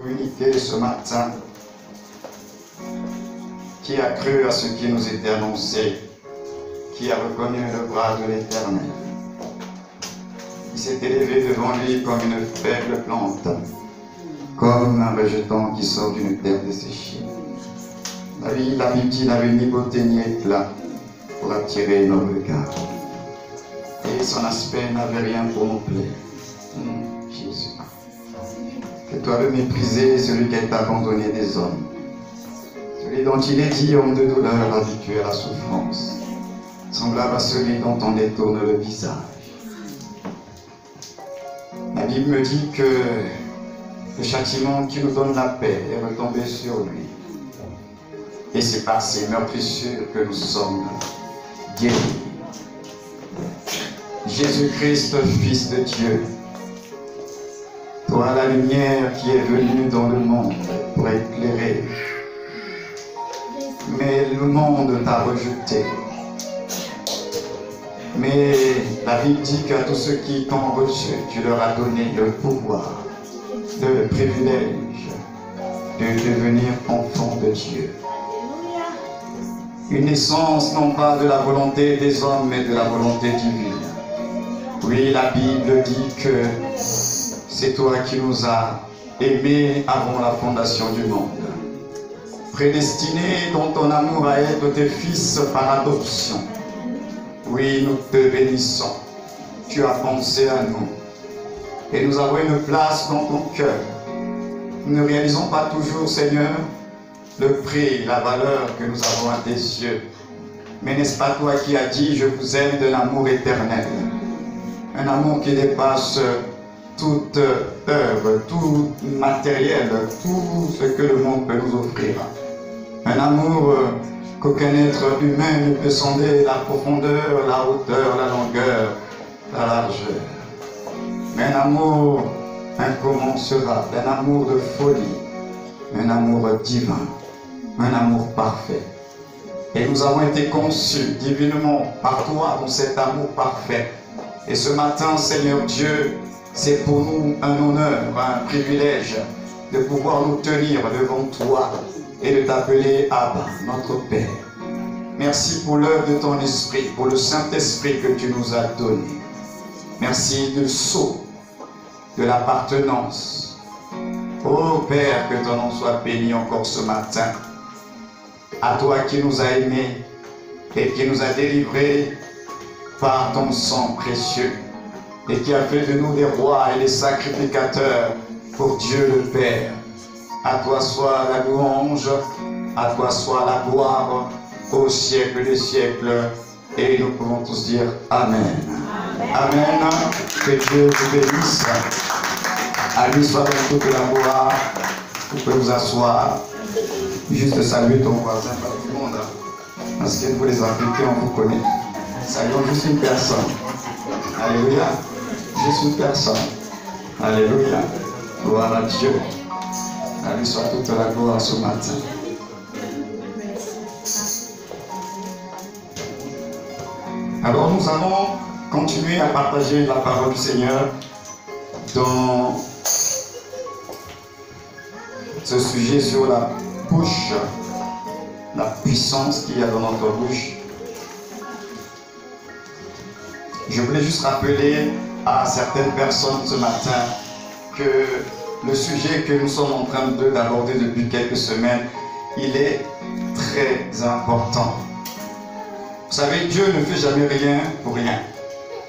Unité ce matin, qui a cru à ce qui nous était annoncé, qui a reconnu le bras de l'Éternel, qui s'est élevé devant lui comme une faible plante, comme un rejeton qui sort d'une terre desséchée. La Bible dit n'avait ni beauté ni éclat pour attirer nos regards. Et son aspect n'avait rien pour nous plaire. Jésus. Que toi le mépriser, celui qui est abandonné des hommes. Celui dont il est dit, homme de douleur, habitué à la souffrance. Semblable à celui dont on détourne le visage. La Bible me dit que le châtiment qui nous donne la paix est retombé sur lui. Et c'est par ces meurtrissures que nous sommes guéris. Jésus-Christ, Fils de Dieu, toi la lumière qui est venue dans le monde pour éclairer. Mais le monde t'a rejeté. Mais la Bible dit qu'à tous ceux qui t'ont reçu, tu leur as donné le pouvoir, le privilège de devenir enfants de Dieu. Une naissance non pas de la volonté des hommes, mais de la volonté divine. Oui, la Bible dit que c'est toi qui nous as aimés avant la fondation du monde. Prédestinés dans ton amour à être tes fils par adoption. Oui, nous te bénissons. Tu as pensé à nous. Et nous avons une place dans ton cœur. Nous ne réalisons pas toujours, Seigneur, le prix, la valeur que nous avons à tes yeux. Mais n'est-ce pas toi qui as dit, je vous aime d'un amour éternel? Un amour qui dépasse toute œuvre, tout matériel, tout ce que le monde peut nous offrir. Un amour qu'aucun être humain ne peut sonder la profondeur, la hauteur, la longueur, la largeur. Mais un amour incommensurable, un amour de folie, un amour divin, un amour parfait. Et nous avons été conçus divinement par toi dans cet amour parfait. Et ce matin, Seigneur Dieu, c'est pour nous un honneur, un privilège de pouvoir nous tenir devant toi et de t'appeler Abba, notre Père. Merci pour l'œuvre de ton esprit, pour le Saint-Esprit que tu nous as donné. Merci du sceau, de l'appartenance. Ô Père, que ton nom soit béni encore ce matin. À toi qui nous a aimés et qui nous a délivrés par ton sang précieux et qui a fait de nous des rois et des sacrificateurs pour Dieu le Père. À toi soit la louange, à toi soit la gloire au siècle des siècles. Et nous pouvons tous dire Amen. Amen. Amen. Que Dieu vous bénisse. À lui soit toute la gloire. Vous pouvez vous asseoir. Juste saluer ton voisin, pas tout le monde. Parce que vous les Africains, on vous connaît. Saluons juste une personne. Alléluia. Juste une personne. Alléluia. Gloire à Dieu. À lui soit toute la gloire ce matin. Alors nous allons continuer à partager la parole du Seigneur dans ce sujet sur la bouche, la puissance qu'il y a dans notre bouche. Je voulais juste rappeler à certaines personnes ce matin que le sujet que nous sommes en train d'aborder depuis quelques semaines, il est très important. Vous savez, Dieu ne fait jamais rien pour rien.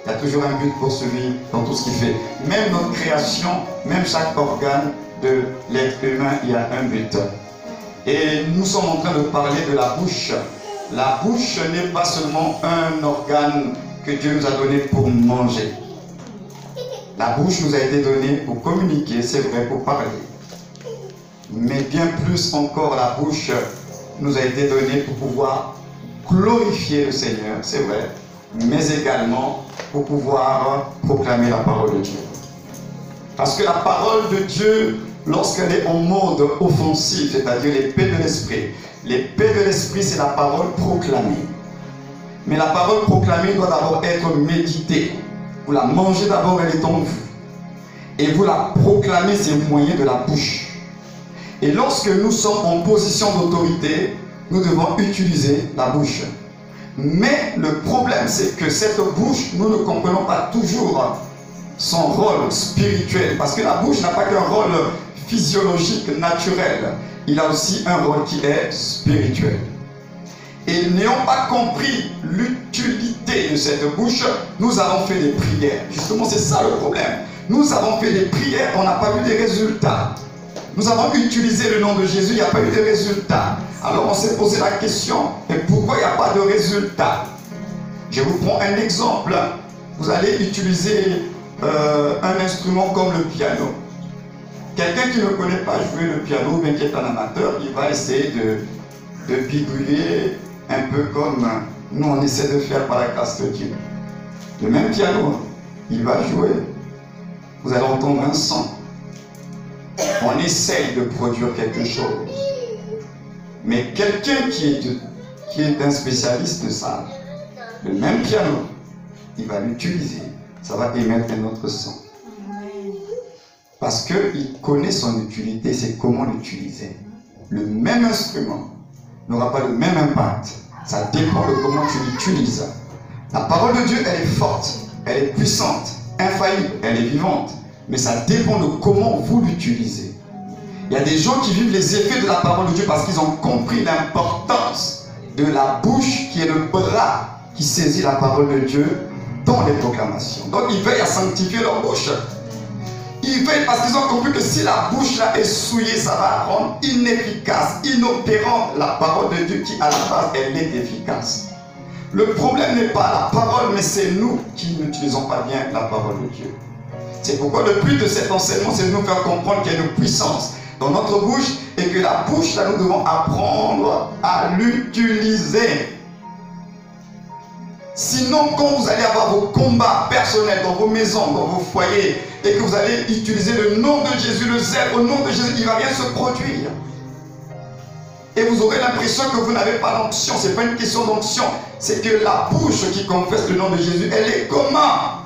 Il y a toujours un but poursuivi dans tout ce qu'il fait. Même notre création, même chaque organe de l'être humain, il y a un but. Et nous sommes en train de parler de la bouche. La bouche n'est pas seulement un organe que Dieu nous a donné pour manger. La bouche nous a été donnée pour communiquer, c'est vrai, pour parler. Mais bien plus encore, la bouche nous a été donnée pour pouvoir glorifier le Seigneur, c'est vrai, mais également pour pouvoir proclamer la parole de Dieu. Parce que la parole de Dieu, lorsqu'elle est en mode offensif, c'est-à-dire l'épée de l'esprit, l'épée de l'esprit, c'est la parole proclamée. Mais la parole proclamée doit d'abord être méditée. Vous la mangez d'abord, elle est en vous. Et vous la proclamez, c'est le moyen de la bouche. Et lorsque nous sommes en position d'autorité, nous devons utiliser la bouche. Mais le problème, c'est que cette bouche, nous ne comprenons pas toujours son rôle spirituel. Parce que la bouche n'a pas qu'un rôle physiologique, naturel. Il a aussi un rôle qui est spirituel. Et n'ayant pas compris l'utilité de cette bouche, nous avons fait des prières. Justement, c'est ça le problème. Nous avons fait des prières, on n'a pas vu des résultats. Nous avons utilisé le nom de Jésus, il n'y a pas eu de résultats. Alors on s'est posé la question, mais pourquoi il n'y a pas de résultats? Je vous prends un exemple. Vous allez utiliser un instrument comme le piano. Quelqu'un qui ne connaît pas jouer le piano, ou bien qui est un amateur, il va essayer de bidouiller un peu comme nous on essaie de faire par la grâce de Dieu. Le même piano, il va jouer. Vous allez entendre un son. On essaye de produire quelque chose. Mais quelqu'un qui est un spécialiste de ça, le même piano, il va l'utiliser. Ça va émettre un autre son. Parce qu'il connaît son utilité, c'est comment l'utiliser. Le même instrument n'aura pas le même impact. Ça dépend de comment tu l'utilises. La parole de Dieu, elle est forte, elle est puissante, infaillible, elle est vivante. Mais ça dépend de comment vous l'utilisez. Il y a des gens qui vivent les effets de la parole de Dieu parce qu'ils ont compris l'importance de la bouche qui est le bras qui saisit la parole de Dieu dans les proclamations. Donc ils veillent à sanctifier leur bouche. Ils veillent parce qu'ils ont compris que si la bouche là est souillée, ça va rendre inefficace, inopérante la parole de Dieu qui à la base elle est efficace. Le problème n'est pas la parole, mais c'est nous qui n'utilisons pas bien la parole de Dieu. C'est pourquoi le but de cet enseignement, c'est de nous faire comprendre qu'il y a une puissance dans notre bouche et que la bouche, là, nous devons apprendre à l'utiliser. Sinon, quand vous allez avoir vos combats personnels dans vos maisons, dans vos foyers, et que vous allez utiliser le nom de Jésus, le zèle au nom de Jésus, il ne va rien se produire. Et vous aurez l'impression que vous n'avez pas d'onction. Ce n'est pas une question d'onction. C'est que la bouche qui confesse le nom de Jésus, elle est comment?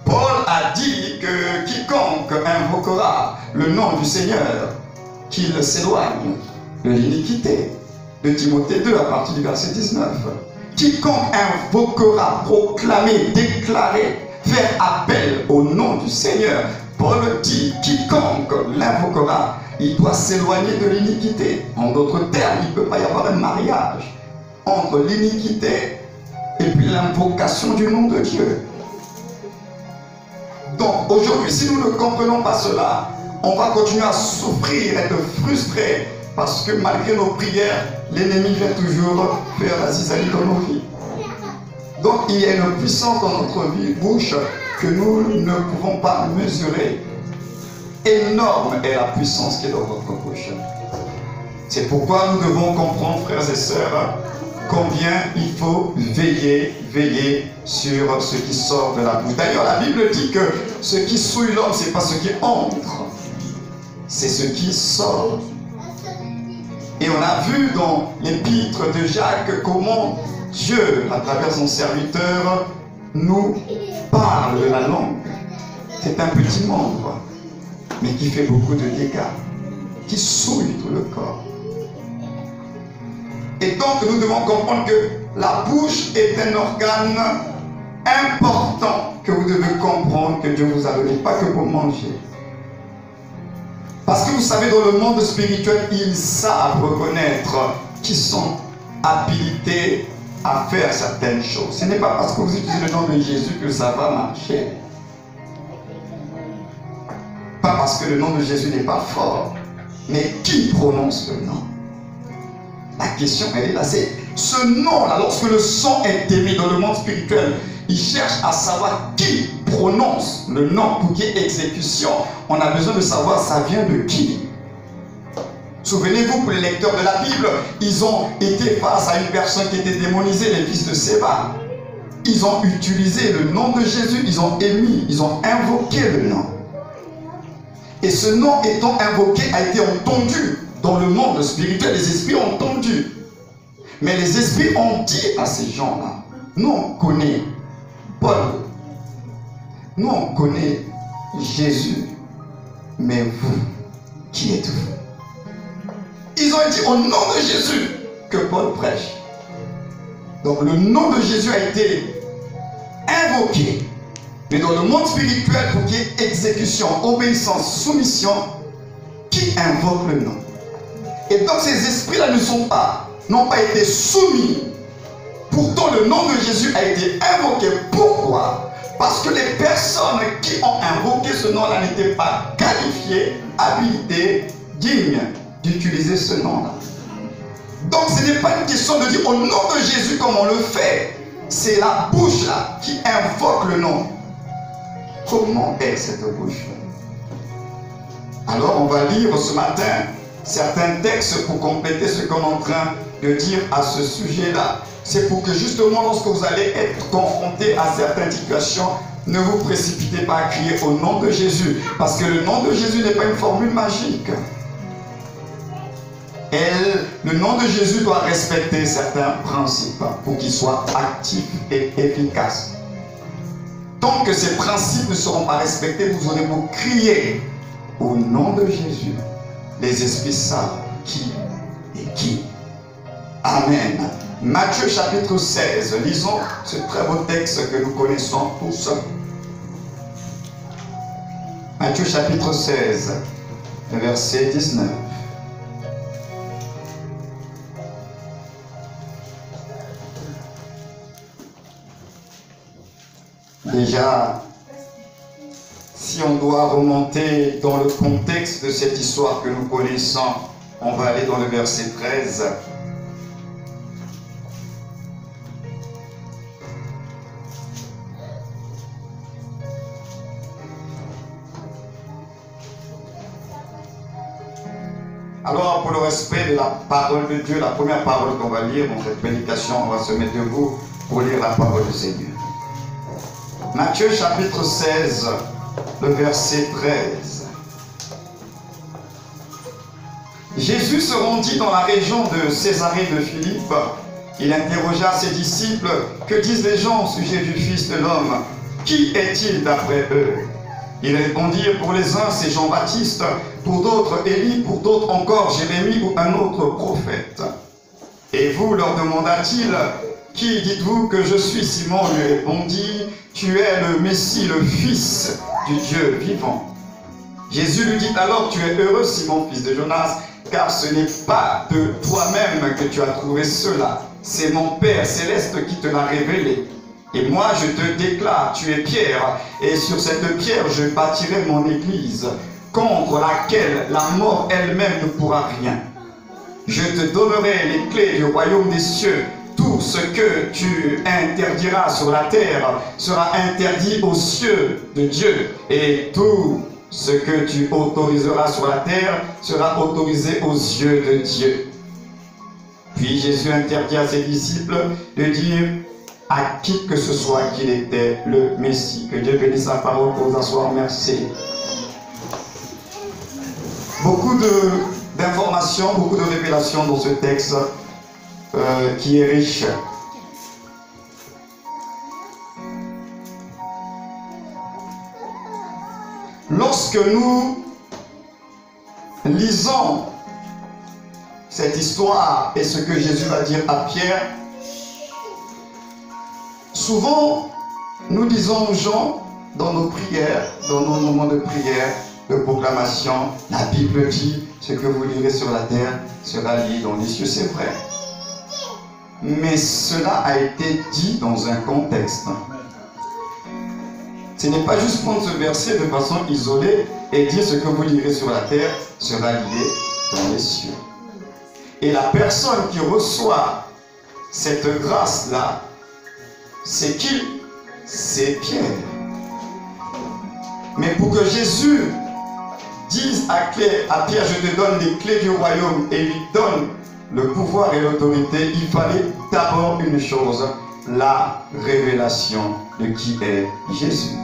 Paul a dit que quiconque invoquera le nom du Seigneur, qu'il s'éloigne de l'iniquité. De Timothée 2 à partir du verset 19. Quiconque invoquera, proclamer, déclarer, faire appel au nom du Seigneur. Paul dit, quiconque l'invoquera, il doit s'éloigner de l'iniquité. En d'autres termes, il ne peut pas y avoir un mariage entre l'iniquité et puis l'invocation du nom de Dieu. Donc aujourd'hui, si nous ne comprenons pas cela, on va continuer à souffrir, être frustrés, parce que malgré nos prières, l'ennemi vient toujours faire la zizanie dans nos vies. Donc il y a une puissance dans notre vie, bouche, que nous ne pouvons pas mesurer. Énorme est la puissance qui est dans votre bouche. C'est pourquoi nous devons comprendre, frères et sœurs, combien il faut veiller sur ce qui sort de la bouche. D'ailleurs, la Bible dit que ce qui souille l'homme, ce n'est pas ce qui entre, c'est ce qui sort. Et on a vu dans l'épître de Jacques comment Dieu, à travers son serviteur, nous parle de la langue. C'est un petit membre, mais qui fait beaucoup de dégâts, qui souille tout le corps. Et donc nous devons comprendre que la bouche est un organe important que vous devez comprendre que Dieu vous a donné, pas que pour manger. Parce que vous savez, dans le monde spirituel, ils savent reconnaître qui sont habilités à faire certaines choses. Ce n'est pas parce que vous utilisez le nom de Jésus que ça va marcher. Pas parce que le nom de Jésus n'est pas fort, mais qui prononce le nom? La question, elle est là, c'est ce nom-là, lorsque le son est émis dans le monde spirituel, il cherche à savoir qui prononce le nom pour qu'il y ait exécution. On a besoin de savoir ça vient de qui. Souvenez-vous, pour les lecteurs de la Bible, ils ont été face à une personne qui était démonisée, les fils de Séba. Ils ont utilisé le nom de Jésus, ils ont émis, ils ont invoqué le nom. Et ce nom étant invoqué a été entendu dans le monde spirituel. Les esprits ont entendu. Mais les esprits ont dit à ces gens-là, nous on connaît Paul, nous on connaît Jésus, mais vous, qui êtes-vous? disant, il dit au nom de Jésus que Paul prêche. Donc le nom de Jésus a été invoqué. Mais dans le monde spirituel, pour qu'il y ait exécution, obéissance, soumission, qui invoque le nom? Et donc ces esprits-là n'ont pas été soumis. Pourtant le nom de Jésus a été invoqué. Pourquoi? Parce que les personnes qui ont invoqué ce nom-là n'étaient pas qualifiées, habilitées, dignes d'utiliser ce nom-là. Donc ce n'est pas une question de dire au nom de Jésus comme on le fait. C'est la bouche là qui invoque le nom. Comment est cette bouche? Alors on va lire ce matin certains textes pour compléter ce qu'on est en train de dire à ce sujet-là. C'est pour que justement lorsque vous allez être confronté à certaines situations, ne vous précipitez pas à crier au nom de Jésus. Parce que le nom de Jésus n'est pas une formule magique. Le nom de Jésus doit respecter certains principes pour qu'il soit actif et efficace. Tant que ces principes ne seront pas respectés, vous aurez beau crier au nom de Jésus. Les esprits savent qui est qui. Amen. Matthieu chapitre 16. Lisons ce très beau texte que nous connaissons tous. Matthieu chapitre 16, verset 19. Déjà, si on doit remonter dans le contexte de cette histoire que nous connaissons, on va aller dans le verset 13. Alors, pour le respect de la parole de Dieu, la première parole qu'on va lire dans cette prédication, on va se mettre debout pour lire la parole du Seigneur. Matthieu chapitre 16, le verset 13. Jésus se rendit dans la région de Césarée de Philippe. Il interrogea ses disciples, « Que disent les gens au sujet du Fils de l'homme? Qui est-il d'après eux ?» Ils répondirent, « Pour les uns, c'est Jean-Baptiste, pour d'autres, Élie, pour d'autres encore, Jérémie ou un autre prophète. » Et vous, leur demanda-t-il, « Qui dites-vous que je suis ?» Simon lui répondit, « Tu es le Messie, le Fils du Dieu vivant. » Jésus lui dit alors, « Tu es heureux, Simon, fils de Jonas, car ce n'est pas de toi-même que tu as trouvé cela. C'est mon Père céleste qui te l'a révélé. Et moi, je te déclare, tu es Pierre, et sur cette pierre, je bâtirai mon église, contre laquelle la mort elle-même ne pourra rien. Je te donnerai les clés du royaume des cieux. Tout ce que tu interdiras sur la terre sera interdit aux cieux de Dieu, et tout ce que tu autoriseras sur la terre sera autorisé aux yeux de Dieu. » Puis Jésus interdit à ses disciples de dire à qui que ce soit qu'il était le Messie. Que Dieu bénisse sa parole pour vous asseoir. Merci. Beaucoup d'informations, beaucoup de révélations dans ce texte qui est riche. Lorsque nous lisons cette histoire et ce que Jésus va dire à Pierre, souvent nous disons aux gens dans nos prières, dans nos moments de prière, de proclamation, la Bible dit ce que vous lirez sur la terre sera lié dans les cieux, c'est vrai. Mais cela a été dit dans un contexte. Ce n'est pas juste prendre ce verset de façon isolée et dire ce que vous lirez sur la terre sera lié dans les cieux. Et la personne qui reçoit cette grâce-là, c'est qui? C'est Pierre. Mais pour que Jésus dise à Pierre, je te donne les clés du royaume, et lui donne le pouvoir et l'autorité, il fallait d'abord une chose, la révélation de qui est Jésus.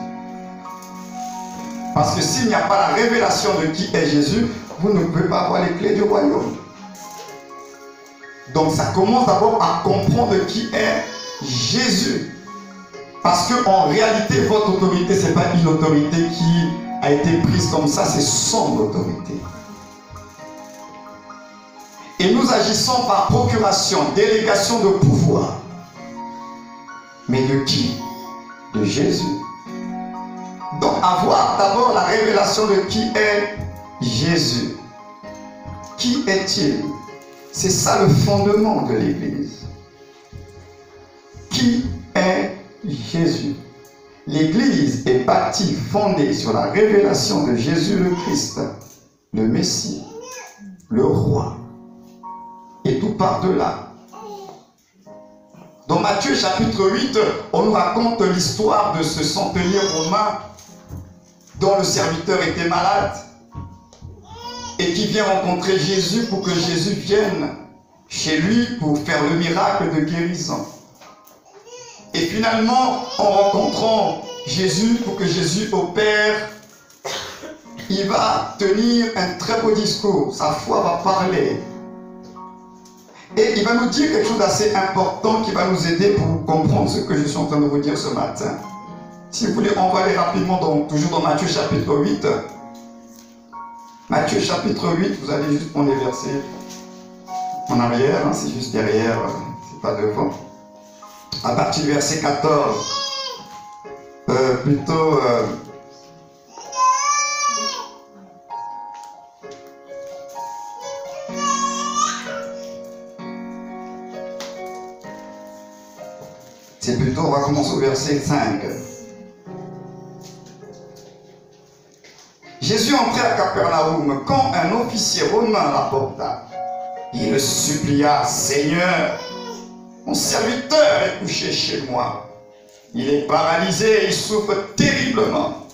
Parce que s'il n'y a pas la révélation de qui est Jésus, vous ne pouvez pas avoir les clés du royaume. Donc ça commence d'abord à comprendre qui est Jésus. Parce qu'en réalité, votre autorité, ce n'est pas une autorité qui a été prise comme ça, c'est son autorité. Et nous agissons par procuration, délégation de pouvoir. Mais de qui? De Jésus. Donc avoir d'abord la révélation de qui est Jésus. Qui est-il? C'est ça le fondement de l'Église. Qui est Jésus? L'Église est bâtie, fondée sur la révélation de Jésus le Christ, le Messie, le Roi. Et tout part de là. Dans Matthieu chapitre 8, on nous raconte l'histoire de ce centenier romain dont le serviteur était malade et qui vient rencontrer Jésus pour que Jésus vienne chez lui pour faire le miracle de guérison. Et finalement, en rencontrant Jésus, pour que Jésus opère, il va tenir un très beau discours. Sa foi va parler. Et il va nous dire quelque chose d'assez important qui va nous aider pour comprendre ce que je suis en train de vous dire ce matin. Si vous voulez, on va aller rapidement, toujours dans Matthieu chapitre 8. Matthieu chapitre 8, vous allez juste prendre les versets en arrière, hein, c'est juste derrière, c'est pas devant. À partir du verset 14, on va commencer au verset 5. Jésus entrait à Capernaum quand un officier romain l'apporta. Il le supplia: Seigneur, mon serviteur est couché chez moi. Il est paralysé, il souffre terriblement.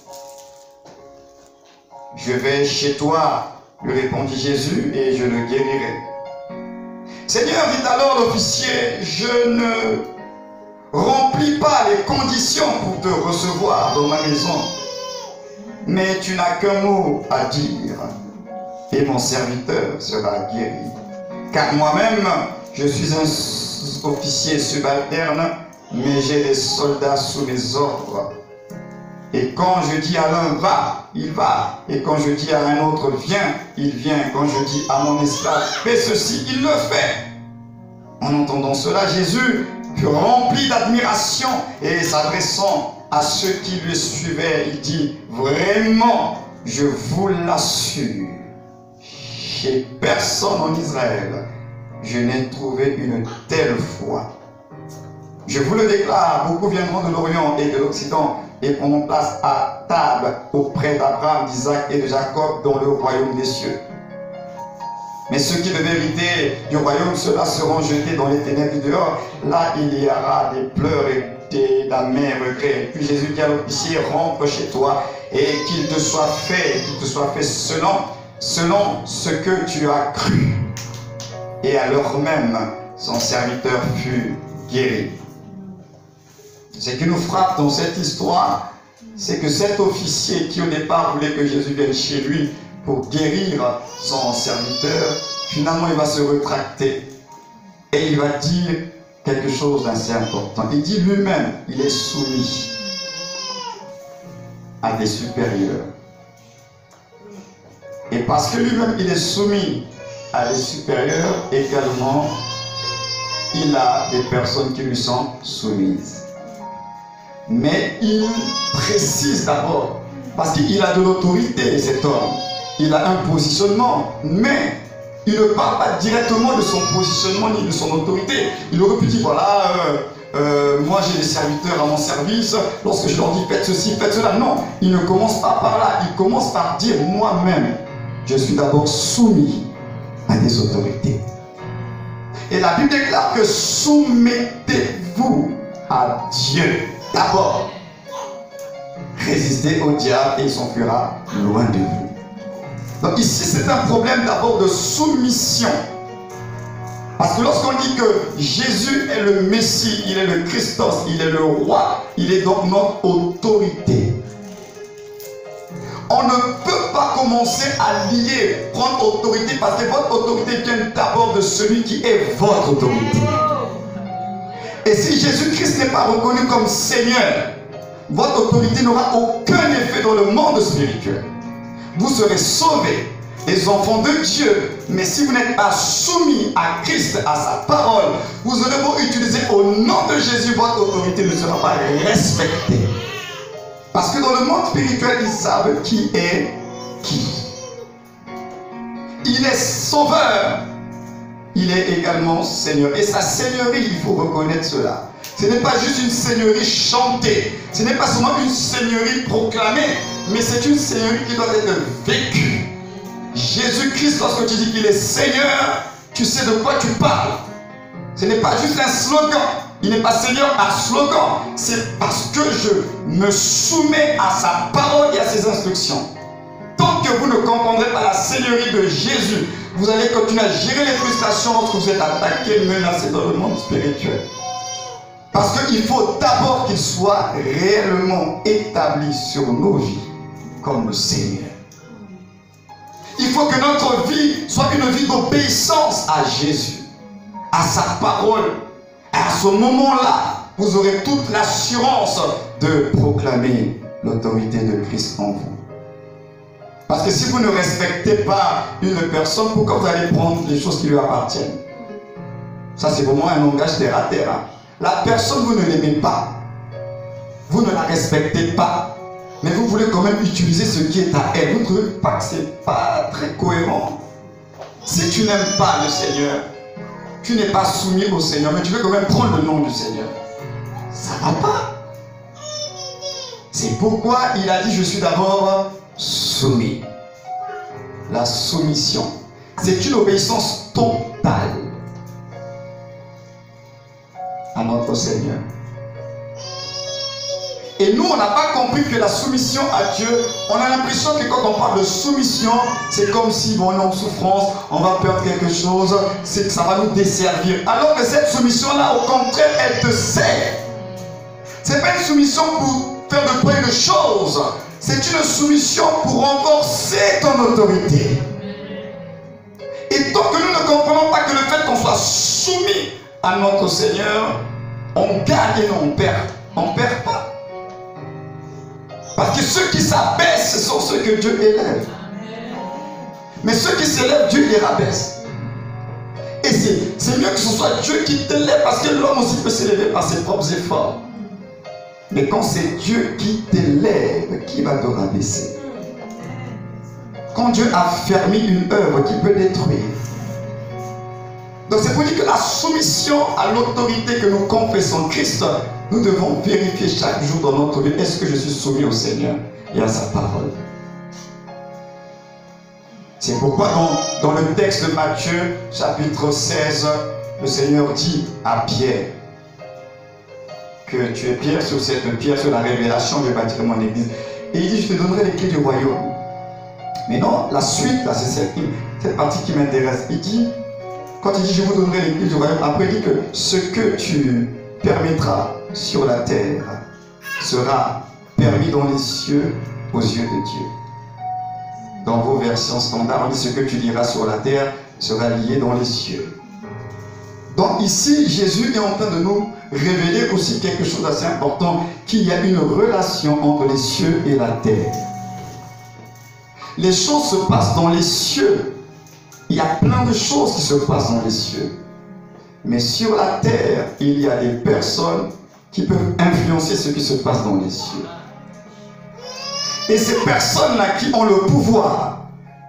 Je vais chez toi, lui répondit Jésus, et je le guérirai. Seigneur, dit alors l'officier, je ne remplis pas les conditions pour te recevoir dans ma maison. Mais tu n'as qu'un mot à dire, et mon serviteur sera guéri. Car moi-même, je suis un officier subalterne, mais j'ai des soldats sous mes ordres. Et quand je dis à l'un va, il va. Et quand je dis à un autre viens, il vient. Quand je dis à mon esclave fais ceci, il le fait. En entendant cela, Jésus fut rempli d'admiration et s'adressant à ceux qui le suivaient, il dit: vraiment, je vous l'assure, chez personne en Israël, je n'ai trouvé une telle foi. Je vous le déclare, beaucoup viendront de l'Orient et de l'Occident et prendront place à table auprès d'Abraham, d'Isaac et de Jacob dans le royaume des cieux. Mais ceux qui de vérité du royaume, ceux-là seront jetés dans les ténèbres du dehors. Là, il y aura des pleurs et d'amers regrets. Puis Jésus dit à l'officier: rentre chez toi et qu'il te soit fait selon ce que tu as cru. Et à l'heure même, son serviteur fut guéri. Ce qui nous frappe dans cette histoire, c'est que cet officier qui au départ voulait que Jésus vienne chez lui pour guérir son serviteur, finalement il va se rétracter et il va dire quelque chose d'assez important. Il dit lui-même, il est soumis à des supérieurs. Et parce que lui-même il est soumis à des supérieurs, également il a des personnes qui lui sont soumises. Mais il précise d'abord, parce qu'il a de l'autorité, cet homme. Il a un positionnement, mais il ne parle pas directement de son positionnement ni de son autorité. Il aurait pu dire, voilà, moi j'ai des serviteurs à mon service, lorsque je leur dis faites ceci, faites cela. Non, il ne commence pas par là, il commence par dire moi-même, je suis d'abord soumis à des autorités. Et la Bible déclare que soumettez-vous à Dieu d'abord. Résistez au diable et il s'enfuira loin de vous. Donc ici c'est un problème d'abord de soumission. Parce que lorsqu'on dit que Jésus est le Messie, il est le Christos, il est le roi, il est donc notre autorité. On ne peut pas commencer à lier, prendre autorité, parce que votre autorité vient d'abord de celui qui est votre autorité. Et si Jésus-Christ n'est pas reconnu comme Seigneur, votre autorité n'aura aucun effet dans le monde spirituel. Vous serez sauvés, les enfants de Dieu. Mais si vous n'êtes pas soumis à Christ, à sa parole, vous aurez beau utiliser au nom de Jésus, votre autorité ne sera pas respectée. Parce que dans le monde spirituel, ils savent qui est qui. Il est sauveur. Il est également Seigneur. Et sa seigneurie, il faut reconnaître cela. Ce n'est pas juste une seigneurie chantée. Ce n'est pas seulement une seigneurie proclamée. Mais c'est une seigneurie qui doit être vécue. Jésus-Christ, lorsque tu dis qu'il est Seigneur, tu sais de quoi tu parles. Ce n'est pas juste un slogan. Il n'est pas Seigneur à slogan. C'est parce que je me soumets à sa parole et à ses instructions. Tant que vous ne comprendrez pas la seigneurie de Jésus, vous allez continuer à gérer les frustrations lorsque vous êtes attaqué, menacé dans le monde spirituel. Parce qu'il faut d'abord qu'il soit réellement établi sur nos vies comme le Seigneur. Il faut que notre vie soit une vie d'obéissance à Jésus, à sa parole. Et à ce moment-là, vous aurez toute l'assurance de proclamer l'autorité de Christ en vous. Parce que si vous ne respectez pas une personne, pourquoi vous allez prendre les choses qui lui appartiennent? Ça, c'est vraiment un langage terre à terre. Hein. La personne, vous ne l'aimez pas. Vous ne la respectez pas. Mais vous voulez quand même utiliser ce qui est à elle. Vous ne trouvez pas que ce n'est pas très cohérent. Si tu n'aimes pas le Seigneur, tu n'es pas soumis au Seigneur, mais tu veux quand même prendre le nom du Seigneur. Ça ne va pas. C'est pourquoi il a dit, je suis d'abord soumis. La soumission, c'est une obéissance totale à notre Seigneur. Et nous, on n'a pas compris que la soumission à Dieu, on a l'impression que quand on parle de soumission, c'est comme si bon, on est en souffrance, on va perdre quelque chose, c'est que ça va nous desservir. Alors que cette soumission-là, au contraire, elle te sert. Ce n'est pas une soumission pour faire de toi une chose. C'est une soumission pour renforcer ton autorité. Et tant que nous ne comprenons pas que le fait qu'on soit soumis à notre Seigneur, on gagne et non on perd. On ne perd pas. Parce que ceux qui s'abaissent, ce sont ceux que Dieu élève. Mais ceux qui s'élèvent, Dieu les rabaisse. Et c'est mieux que ce soit Dieu qui t'élève, parce que l'homme aussi peut s'élever par ses propres efforts. Mais quand c'est Dieu qui t'élève, qui va te rabaisser? Quand Dieu a fermé une œuvre qui peut détruire. Donc c'est pour dire que la soumission à l'autorité que nous confessons Christ, nous devons vérifier chaque jour dans notre vie, est-ce que je suis soumis au Seigneur et à sa parole? C'est pourquoi dans le texte de Matthieu, chapitre 16, le Seigneur dit à Pierre que tu es pierre sur cette pierre, sur la révélation, je bâtirai mon église. Et il dit, je te donnerai les clés du royaume. Mais non, la suite, là, c'est cette partie qui m'intéresse. Il dit, quand il dit, je vous donnerai les clés du royaume, après il dit que ce que tu permettras sur la terre sera permis dans les cieux aux yeux de Dieu. Dans vos versions standards, on dit, ce que tu diras sur la terre sera lié dans les cieux. Donc ici, Jésus est en train de nous révéler aussi quelque chose d'assez important, qu'il y a une relation entre les cieux et la terre. Les choses se passent dans les cieux. Il y a plein de choses qui se passent dans les cieux. Mais sur la terre, il y a des personnes qui peuvent influencer ce qui se passe dans les cieux. Et ces personnes-là qui ont le pouvoir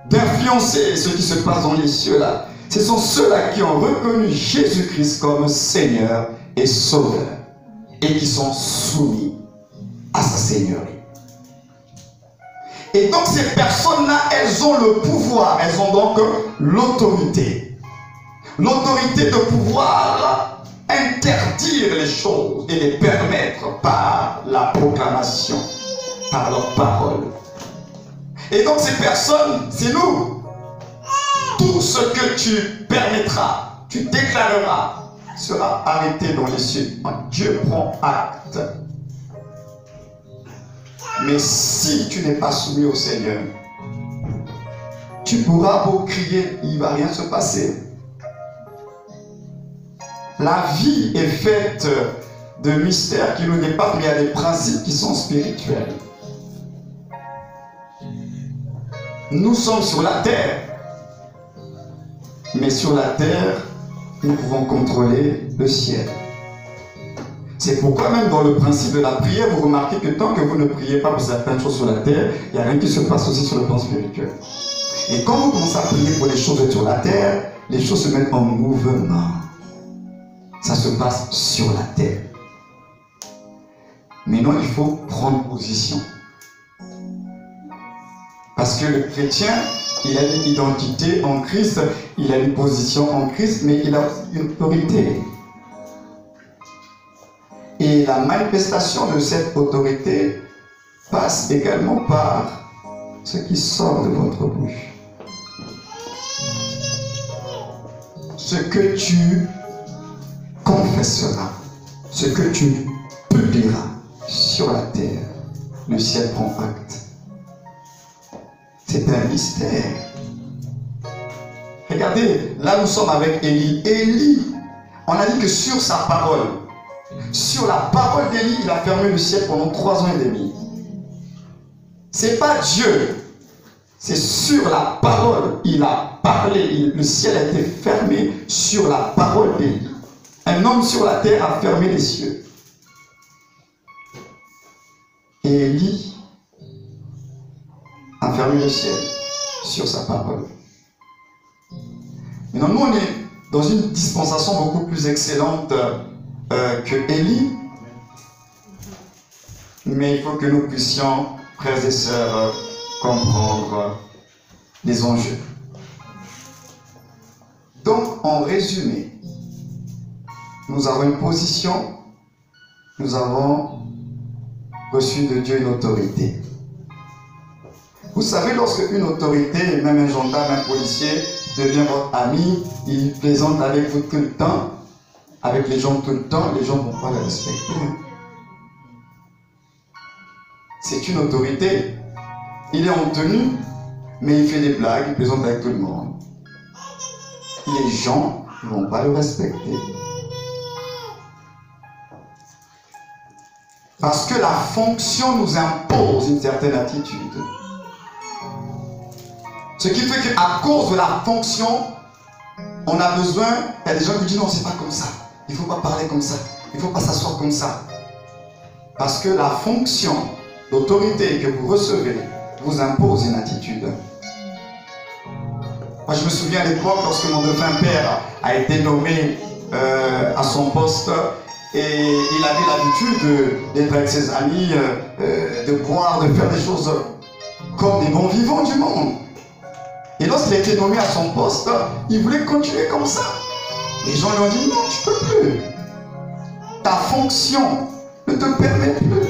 d'influencer ce qui se passe dans les cieux-là, ce sont ceux-là qui ont reconnu Jésus-Christ comme Seigneur et Sauveur et qui sont soumis à sa Seigneurie. Et donc ces personnes-là, elles ont le pouvoir, elles ont donc l'autorité. L'autorité de pouvoir interdire les choses et les permettre par la proclamation, par leur parole. Et donc ces personnes, c'est nous. Tout ce que tu permettras, tu déclareras, sera arrêté dans les cieux. Dieu prend acte. Mais si tu n'es pas soumis au Seigneur, tu pourras beau crier, il ne va rien se passer. La vie est faite de mystères qui nous dépassent, mais il y a des principes qui sont spirituels. Nous sommes sur la terre. mais sur la terre, nous pouvons contrôler le ciel. C'est pourquoi même dans le principe de la prière, vous remarquez que tant que vous ne priez pas pour certaines choses sur la terre, il n'y a rien qui se passe aussi sur le plan spirituel. Et quand vous commencez à prier pour les choses sur la terre, les choses se mettent en mouvement. Ça se passe sur la terre. Maintenant, il faut prendre position. Parce que le chrétien, il a une identité en Christ, il a une position en Christ, mais il a aussi une autorité. Et la manifestation de cette autorité passe également par ce qui sort de votre bouche. Ce que tu confesseras, ce que tu publieras sur la terre, le ciel prend acte. C'est un mystère. Regardez, là nous sommes avec Élie. Élie, on a dit que sur sa parole, sur la parole d'Élie, il a fermé le ciel pendant 3 ans et demi. C'est pas Dieu, c'est sur la parole. Il a parlé, le ciel a été fermé sur la parole d'Élie. Un homme sur la terre a fermé les cieux. Et Élie a fermé le ciel sur sa parole. Maintenant, nous, on est dans une dispensation beaucoup plus excellente que Élie. Mais il faut que nous puissions, frères et sœurs, comprendre les enjeux. Donc, en résumé, nous avons une position, nous avons reçu de Dieu une autorité. Vous savez, lorsque une autorité, même un gendarme, un policier, devient votre ami, il plaisante avec vous tout le temps, avec les gens tout le temps, les gens ne vont pas le respecter. C'est une autorité. Il est en tenue, mais il fait des blagues, il plaisante avec tout le monde. Les gens ne vont pas le respecter. Parce que la fonction nous impose une certaine attitude. Ce qui fait qu'à cause de la fonction, on a besoin, il y a des gens qui disent non, c'est pas comme ça. Il ne faut pas parler comme ça. Il ne faut pas s'asseoir comme ça. Parce que la fonction, l'autorité que vous recevez, vous impose une attitude. Moi, je me souviens à l'époque, lorsque mon défunt père a été nommé à son poste, et il avait l'habitude d'être avec ses amis, de boire, de faire des choses comme des bons vivants du monde. Et lorsqu'il a été nommé à son poste, il voulait continuer comme ça. Les gens lui ont dit non, tu ne peux plus. Ta fonction ne te permet plus.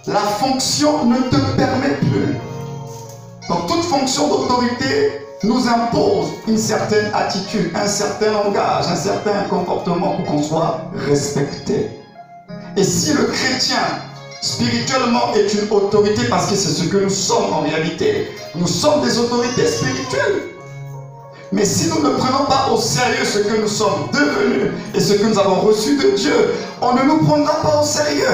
La fonction ne te permet plus. Donc toute fonction d'autorité nous impose une certaine attitude, un certain langage, un certain comportement pour qu'on soit respecté. Et si le chrétien spirituellement est une autorité, parce que c'est ce que nous sommes en réalité, nous sommes des autorités spirituelles. Mais si nous ne prenons pas au sérieux ce que nous sommes devenus et ce que nous avons reçu de Dieu, on ne nous prendra pas au sérieux.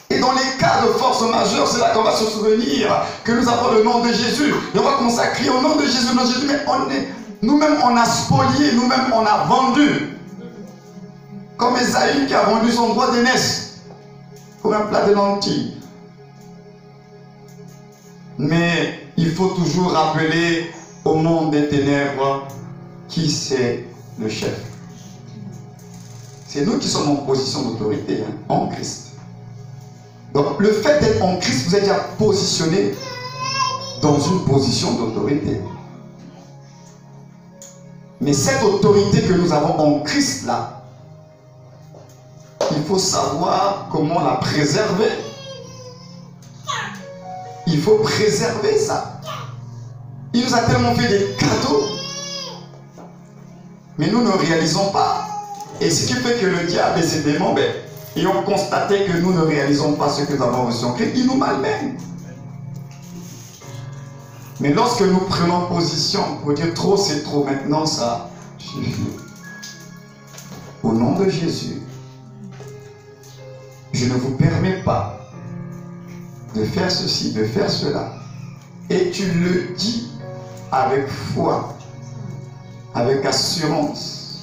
Et dans les cas de force majeure, c'est là qu'on va se souvenir que nous avons le nom de Jésus. Et on va consacrer au nom de Jésus, mais nous-mêmes on a spolié, nous-mêmes on a vendu. Comme Esaïe qui a vendu son droit d'aînesse pour un plat de lentilles. Mais il faut toujours rappeler au monde des ténèbres qui c'est le chef. C'est nous qui sommes en position d'autorité, en Christ. Donc le fait d'être en Christ, vous êtes déjà positionné dans une position d'autorité. Mais cette autorité que nous avons en Christ là, il faut savoir comment la préserver. Il faut préserver ça. Il nous a tellement fait des cadeaux, mais nous ne réalisons pas. Et ce qui fait que le diable et ses démons, ils ont constaté que nous ne réalisons pas ce que nous avons reçu en Christ, ils nous malmènent. Mais lorsque nous prenons position pour dire trop c'est trop, maintenant ça suffit. Au nom de Jésus, je ne vous permets pas de faire ceci, de faire cela. et tu le dis avec foi, avec assurance,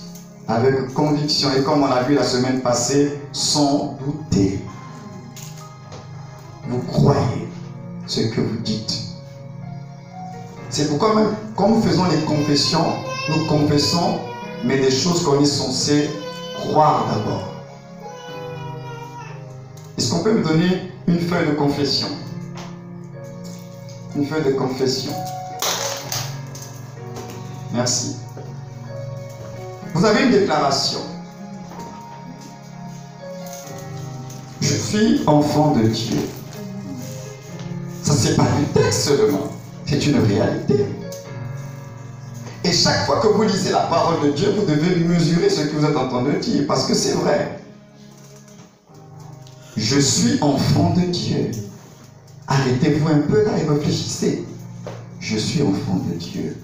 avec conviction, et comme on l'a vu la semaine passée, sans douter. Vous croyez ce que vous dites. C'est pourquoi même, quand nous faisons les confessions, nous confessons, mais des choses qu'on est censé croire d'abord. Est-ce qu'on peut me donner une feuille de confession? Une feuille de confession. Merci. Vous avez une déclaration. Je suis enfant de Dieu. Ça, c'est pas un texte seulement. C'est une réalité. Et chaque fois que vous lisez la parole de Dieu, vous devez mesurer ce que vous êtes en train de dire, parce que c'est vrai. Je suis enfant de Dieu. Arrêtez-vous un peu là et réfléchissez. Je suis enfant de Dieu.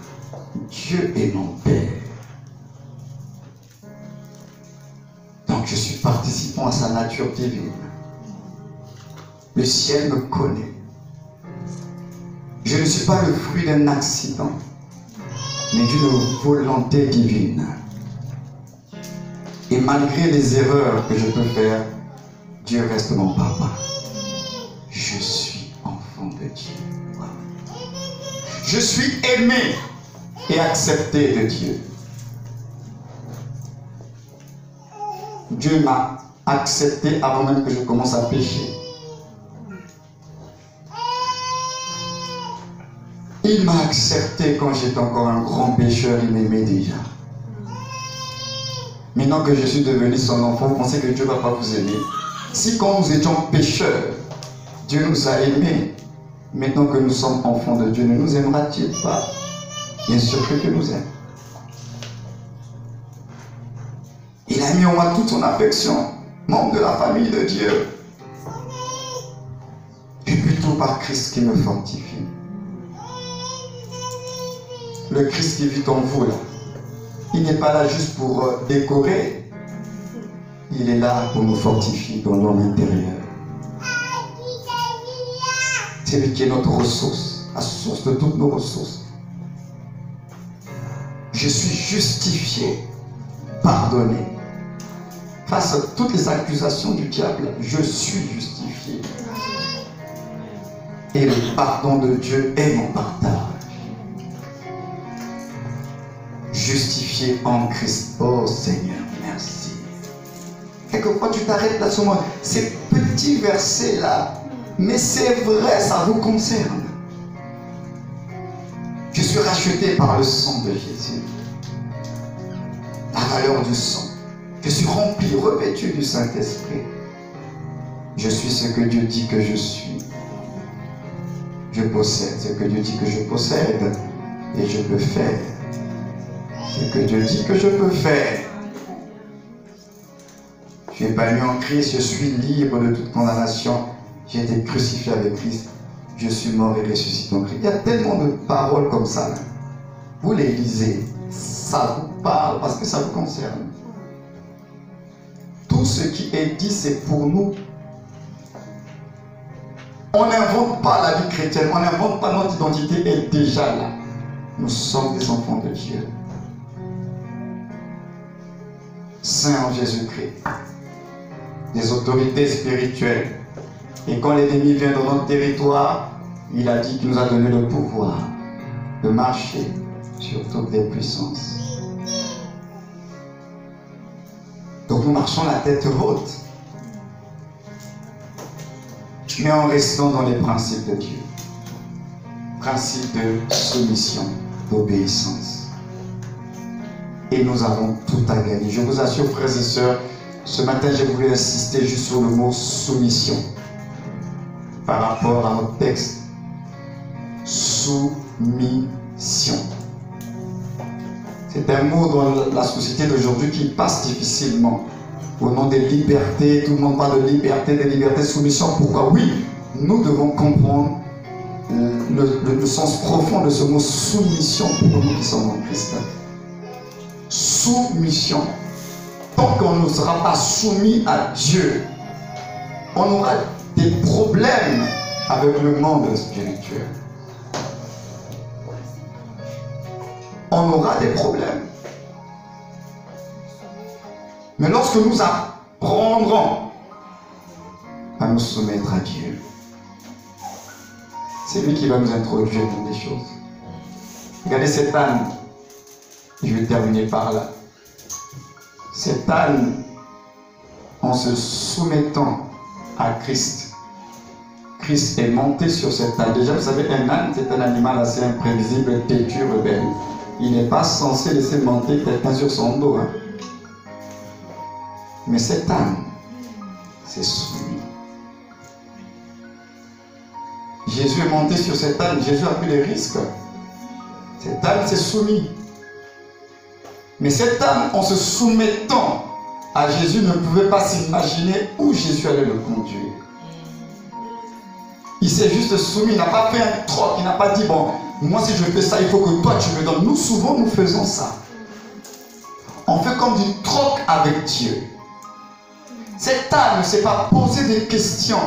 Dieu est mon Père. Donc je suis participant à sa nature divine. Le ciel me connaît. Je ne suis pas le fruit d'un accident, mais d'une volonté divine. Et malgré les erreurs que je peux faire, Dieu reste mon papa. Je suis enfant de Dieu. Je suis aimé et accepté de Dieu. Dieu m'a accepté avant même que je commence à pécher. Il m'a accepté quand j'étais encore un grand pécheur, il m'aimait déjà. Maintenant que je suis devenu son enfant, vous pensez que Dieu ne va pas vous aimer? Si quand nous étions pécheurs, Dieu nous a aimés, maintenant que nous sommes enfants de Dieu, ne nous aimera-t-il pas? Bien sûr que Dieu nous aime. Il a mis en moi toute son affection, membre de la famille de Dieu. Et plutôt par Christ qui me fortifie. Le Christ qui vit en vous là, il n'est pas là juste pour décorer. Il est là pour nous fortifier dans l'homme intérieur. C'est lui qui est notre ressource, la source de toutes nos ressources. Je suis justifié, pardonné. Face à toutes les accusations du diable, je suis justifié. Et le pardon de Dieu est mon partage. Justifié en Christ. Oh Seigneur, merci. Quelquefois tu t'arrêtes là sur moi. Ces petits versets là, mais c'est vrai, ça vous concerne. Je suis racheté par le sang de Jésus. La valeur du sang. Je suis rempli, revêtu du Saint-Esprit. Je suis ce que Dieu dit que je suis. Je possède ce que Dieu dit que je possède. Et je peux faire ce que Dieu dit que je peux faire. Je suis épanoui en Christ, je suis libre de toute condamnation. J'ai été crucifié avec Christ. Je suis mort et ressuscité en Christ. Il y a tellement de paroles comme ça. Là. Vous les lisez. Ça vous parle parce que ça vous concerne. Tout ce qui est dit, c'est pour nous. On n'invente pas la vie chrétienne. On n'invente pas, notre identité est déjà là. Nous sommes des enfants de Dieu. Saints en Jésus-Christ. Des autorités spirituelles. Et quand l'ennemi vient dans notre territoire, il a dit qu'il nous a donné le pouvoir de marcher sur toutes les puissances. Donc nous marchons la tête haute, mais en restant dans les principes de Dieu. Principes de soumission, d'obéissance. Et nous avons tout à gagner. Je vous assure, frères et sœurs, ce matin j'ai voulu insister juste sur le mot soumission. Par rapport à notre texte. Soumission. C'est un mot dans la société d'aujourd'hui qui passe difficilement. Au nom des libertés, tout le monde parle de liberté, soumission. Pourquoi? Oui, nous devons comprendre le sens profond de ce mot soumission pour nous qui sommes en Christ. Soumission. Tant qu'on ne sera pas soumis à Dieu, on aura des problèmes avec le monde spirituel. des problèmes. Mais lorsque nous apprendrons à nous soumettre à Dieu, c'est lui qui va nous introduire dans des choses. Regardez cette âne. Je vais terminer par là. Cette âne, en se soumettant à Christ, Christ est monté sur cette âne. Déjà, vous savez, un âne, c'est un animal assez imprévisible, têtu, rebelle. Il n'est pas censé laisser monter quelqu'un sur son dos. Hein. Mais cet âne s'est soumis. Jésus est monté sur cet âne. Jésus a pris les risques. Cet âne s'est soumis. Mais cet âne, en se soumettant à Jésus, ne pouvait pas s'imaginer où Jésus allait le conduire. Il s'est juste soumis, il n'a pas fait un troc, il n'a pas dit, bon, moi si je fais ça, il faut que toi tu me donnes. Nous, souvent, nous faisons ça. On fait comme du troc avec Dieu. Cet âne ne s'est pas posé des questions.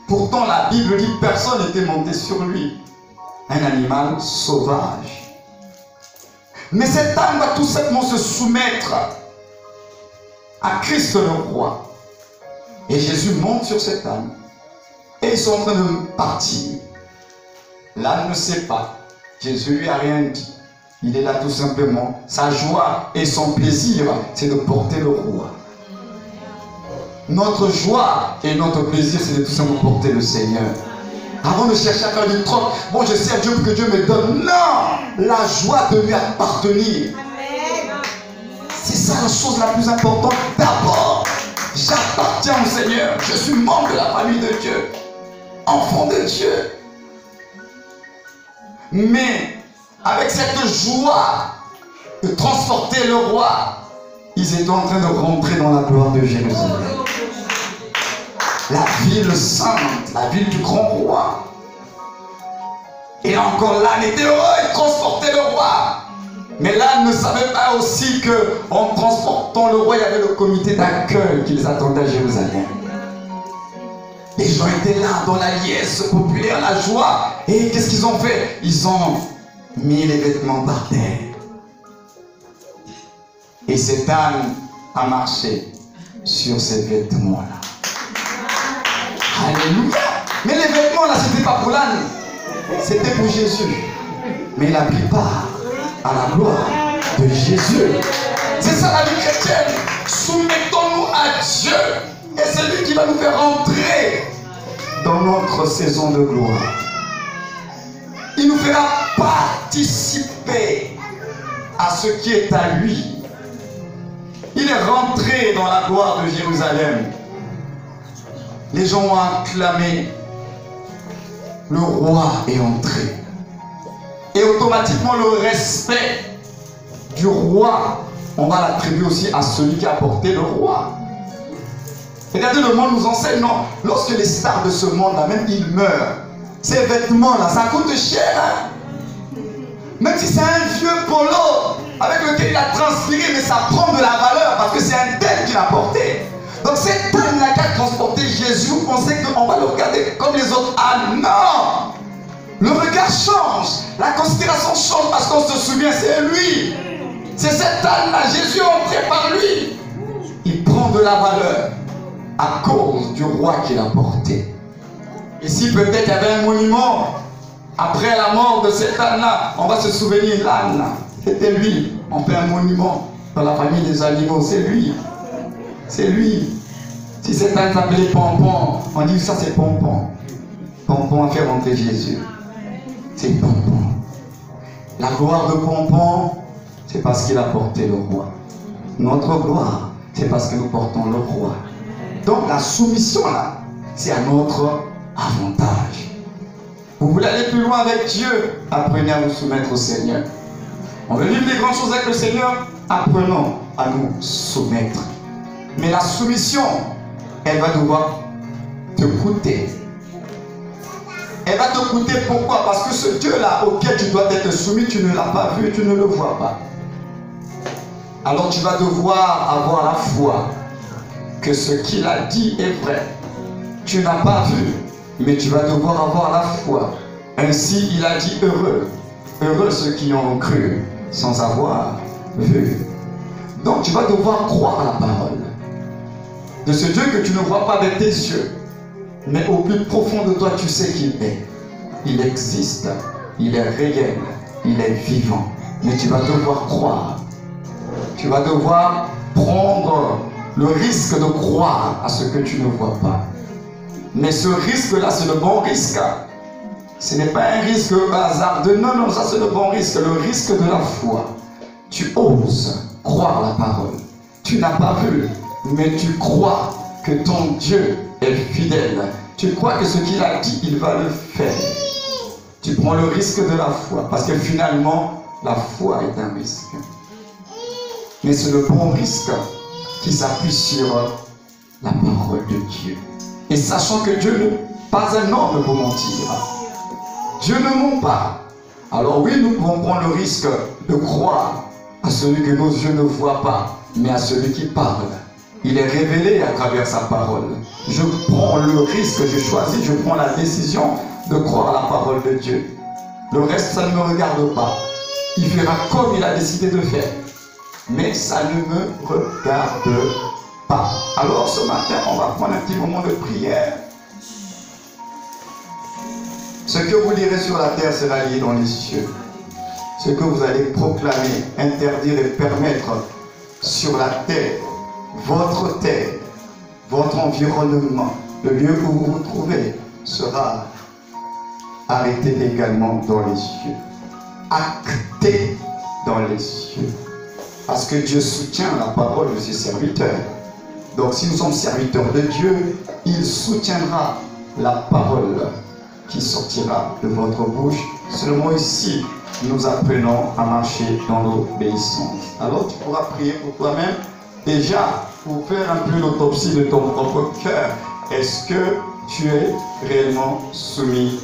Pourtant, la Bible dit, personne n'était monté sur lui. Un animal sauvage. Mais cet âne va tout simplement se soumettre à Christ le roi. Et Jésus monte sur cet âne. Et ils sont en train de partir. L'âne ne sait pas. Jésus lui a rien dit. Il est là tout simplement. Sa joie et son plaisir, c'est de porter le roi. Notre joie et notre plaisir, c'est de tout simplement porter le Seigneur. Avant de chercher à faire du troc, bon, je sers Dieu pour que Dieu me donne. Non! La joie de lui appartenir. C'est ça la chose la plus importante. D'abord, j'appartiens au Seigneur. Je suis membre de la famille de Dieu. Enfant de Dieu. Mais, avec cette joie de transporter le roi, ils étaient en train de rentrer dans la gloire de Jérusalem. La ville sainte, la ville du grand roi. Et encore l'âne était heureux, il transportait le roi. Mais l'âne ne savait pas aussi qu'en transportant le roi, il y avait le comité d'accueil qui les attendait à Jérusalem. Les gens étaient là dans la liesse populaire, la joie. Et qu'est-ce qu'ils ont fait? Ils ont mis les vêtements par terre. Et cet âne a marché sur ces vêtements-là. Alléluia. Mais les vêtements là, c'était pas pour l'âne. C'était pour Jésus. Mais il a pris part à la gloire de Jésus. C'est ça la vie chrétienne. Soumettons-nous à Dieu. Et c'est lui qui va nous faire entrer dans notre saison de gloire. Il nous fera participer à ce qui est à lui. Il est rentré dans la gloire de Jérusalem. Les gens ont acclamé. Le roi est entré. Et automatiquement le respect du roi, on va l'attribuer aussi à celui qui a porté le roi. Regardez, le monde nous enseigne, non, lorsque les stars de ce monde-là, même ils meurent, ces vêtements-là, ça coûte cher. Hein? Même si c'est un vieux polo avec lequel il a transpiré, mais ça prend de la valeur parce que c'est un tel qui l'a porté. Donc cet âne-là qui a transporté Jésus, vous pensez qu'on va le regarder comme les autres ânes? Non! Le regard change, la considération change parce qu'on se souvient, c'est lui. C'est cet âne-là, Jésus est entré par lui. Il prend de la valeur à cause du roi qu'il a porté. Et si peut-être il y avait un monument après la mort de cet âne-là, on va se souvenir, l'âne-là, c'était lui. On fait un monument dans la famille des animaux, c'est lui. C'est lui. Si cet âne s'appelait Pompon, on dit ça c'est Pompon. Pompon a fait rentrer Jésus. C'est Pompon. La gloire de Pompon, c'est parce qu'il a porté le roi. Notre gloire, c'est parce que nous portons le roi. Donc la soumission là, c'est à notre avantage. Vous voulez aller plus loin avec Dieu, apprenez à vous soumettre au Seigneur. On veut vivre des grandes choses avec le Seigneur, apprenons à nous soumettre. Mais la soumission, elle va devoir te coûter. Elle va te coûter pourquoi? Parce que ce Dieu-là auquel tu dois être soumis, tu ne l'as pas vu, tu ne le vois pas. Alors tu vas devoir avoir la foi que ce qu'il a dit est vrai. Tu n'as pas vu, mais tu vas devoir avoir la foi. Ainsi, il a dit heureux. Heureux ceux qui ont cru sans avoir vu. Donc tu vas devoir croire à la parole de ce Dieu que tu ne vois pas avec tes yeux, mais au plus profond de toi, tu sais qu'il est. Il existe, il est réel, il est vivant. Mais tu vas devoir croire. Tu vas devoir prendre le risque de croire à ce que tu ne vois pas. Mais ce risque-là, c'est le bon risque. Ce n'est pas un risque hasardeux. Non, non, ça c'est le bon risque. Le risque de la foi. Tu oses croire la parole. Tu n'as pas vu, mais tu crois que ton Dieu est fidèle. Tu crois que ce qu'il a dit, il va le faire. Tu prends le risque de la foi. Parce que finalement, la foi est un risque. Mais c'est le bon risque qui s'appuie sur la parole de Dieu. Et sachant que Dieu n'est pas un homme pour mentir. Dieu ne ment pas. Alors oui, nous pouvons prendre le risque de croire à celui que nos yeux ne voient pas, mais à celui qui parle. Il est révélé à travers sa parole. Je prends le risque, je choisis, je prends la décision de croire à la parole de Dieu. Le reste, ça ne me regarde pas. Il fera comme il a décidé de faire. Mais ça ne me regarde pas. Alors ce matin, on va prendre un petit moment de prière. Ce que vous lirez sur la terre sera lié dans les cieux. Ce que vous allez proclamer, interdire et permettre sur la terre, votre environnement, le lieu où vous vous trouvez, sera arrêté également dans les cieux. Acté dans les cieux. Parce que Dieu soutient la parole de ses serviteurs. Donc si nous sommes serviteurs de Dieu, il soutiendra la parole qui sortira de votre bouche. Seulement ici, nous apprenons à marcher dans l'obéissance. Alors tu pourras prier pour toi-même. Déjà, pour faire un peu l'autopsie de ton propre cœur, est-ce que tu es réellement soumis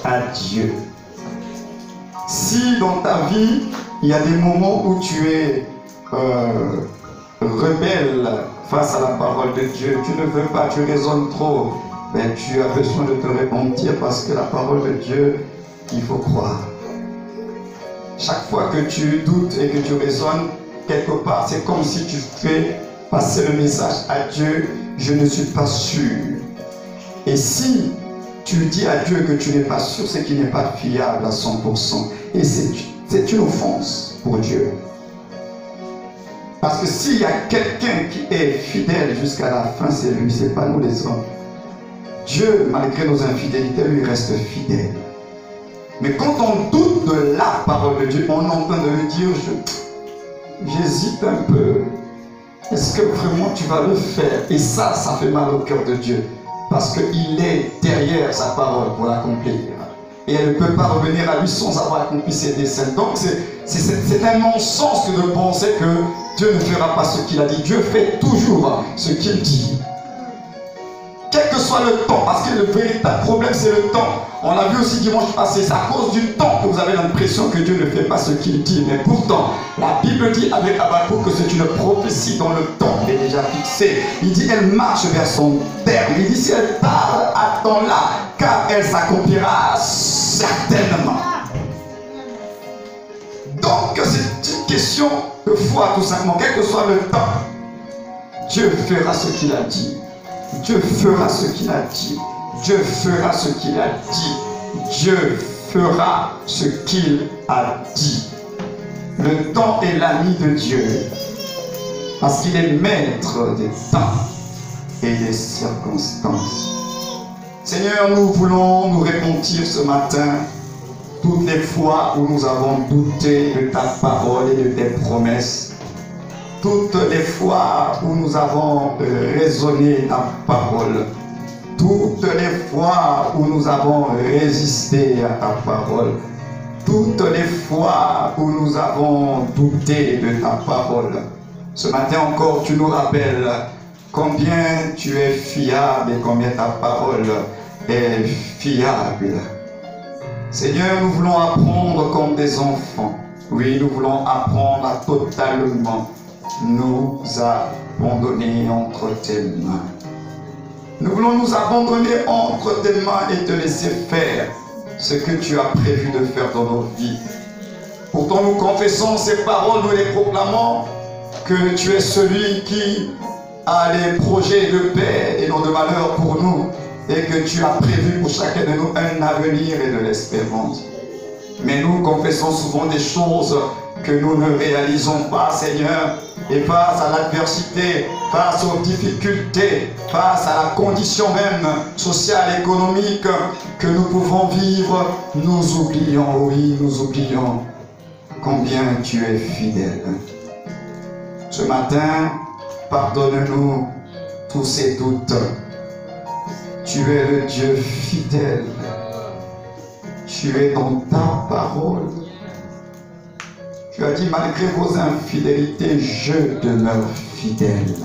à Dieu? Si dans ta vie, il y a des moments où tu es rebelle face à la parole de Dieu, tu ne veux pas, tu raisonnes trop, ben, tu as besoin de te repentir parce que la parole de Dieu, il faut croire. Chaque fois que tu doutes et que tu raisonnes, quelque part, c'est comme si tu fais passer le message à Dieu, je ne suis pas sûr. Et si tu dis à Dieu que tu n'es pas sûr, c'est qu'il n'est pas fiable à 100%. Et c'est une offense pour Dieu. Parce que s'il y a quelqu'un qui est fidèle jusqu'à la fin, c'est lui, c'est pas nous les hommes. Dieu, malgré nos infidélités, lui reste fidèle. Mais quand on doute de la parole de Dieu, on est en train de lui dire, j'hésite un peu. Est-ce que vraiment tu vas le faire? Et ça fait mal au cœur de Dieu. Parce qu'il est derrière sa parole pour l'accomplir. Et elle ne peut pas revenir à lui sans avoir accompli ses desseins. Donc c'est un non-sens que de penser que Dieu ne fera pas ce qu'il a dit. Dieu fait toujours ce qu'il dit. Quel que soit le temps, parce que le véritable problème c'est le temps. On l'a vu aussi dimanche passé, c'est à cause du temps que vous avez l'impression que Dieu ne fait pas ce qu'il dit. Mais pourtant, la Bible dit avec Habakkuk que c'est une prophétie dont le temps est déjà fixé. Il dit elle marche vers son terme. Il dit si elle parle, attends-la, car elle s'accomplira certainement. Donc c'est une question de foi tout simplement. Quel que soit le temps, Dieu fera ce qu'il a dit. Dieu fera ce qu'il a dit. Dieu fera ce qu'il a dit. Dieu fera ce qu'il a dit. Le temps est l'ami de Dieu. Parce qu'il est maître des temps et des circonstances. Seigneur, nous voulons nous repentir ce matin toutes les fois où nous avons douté de ta parole et de tes promesses. Toutes les fois où nous avons raisonné ta parole, toutes les fois où nous avons résisté à ta parole, toutes les fois où nous avons douté de ta parole. Ce matin encore, tu nous rappelles combien tu es fiable et combien ta parole est fiable. Seigneur, nous voulons apprendre comme des enfants. Oui, nous voulons apprendre à totalement nous abandonner entre tes mains. Nous voulons nous abandonner entre tes mains et te laisser faire ce que tu as prévu de faire dans nos vies. Pour Pourtant nous confessons ces paroles, nous les proclamons, que tu es celui qui a les projets de paix et non de malheur pour nous, et que tu as prévu pour chacun de nous un avenir et de l'espérance. Mais nous confessons souvent des choses que nous ne réalisons pas, Seigneur, et face à l'adversité, face aux difficultés, face à la condition même sociale, économique que nous pouvons vivre, nous oublions, oui, nous oublions combien tu es fidèle. Ce matin, pardonne-nous tous ces doutes. Tu es le Dieu fidèle. Tu es dans ta parole. Tu as dit, malgré vos infidélités, je demeure fidèle.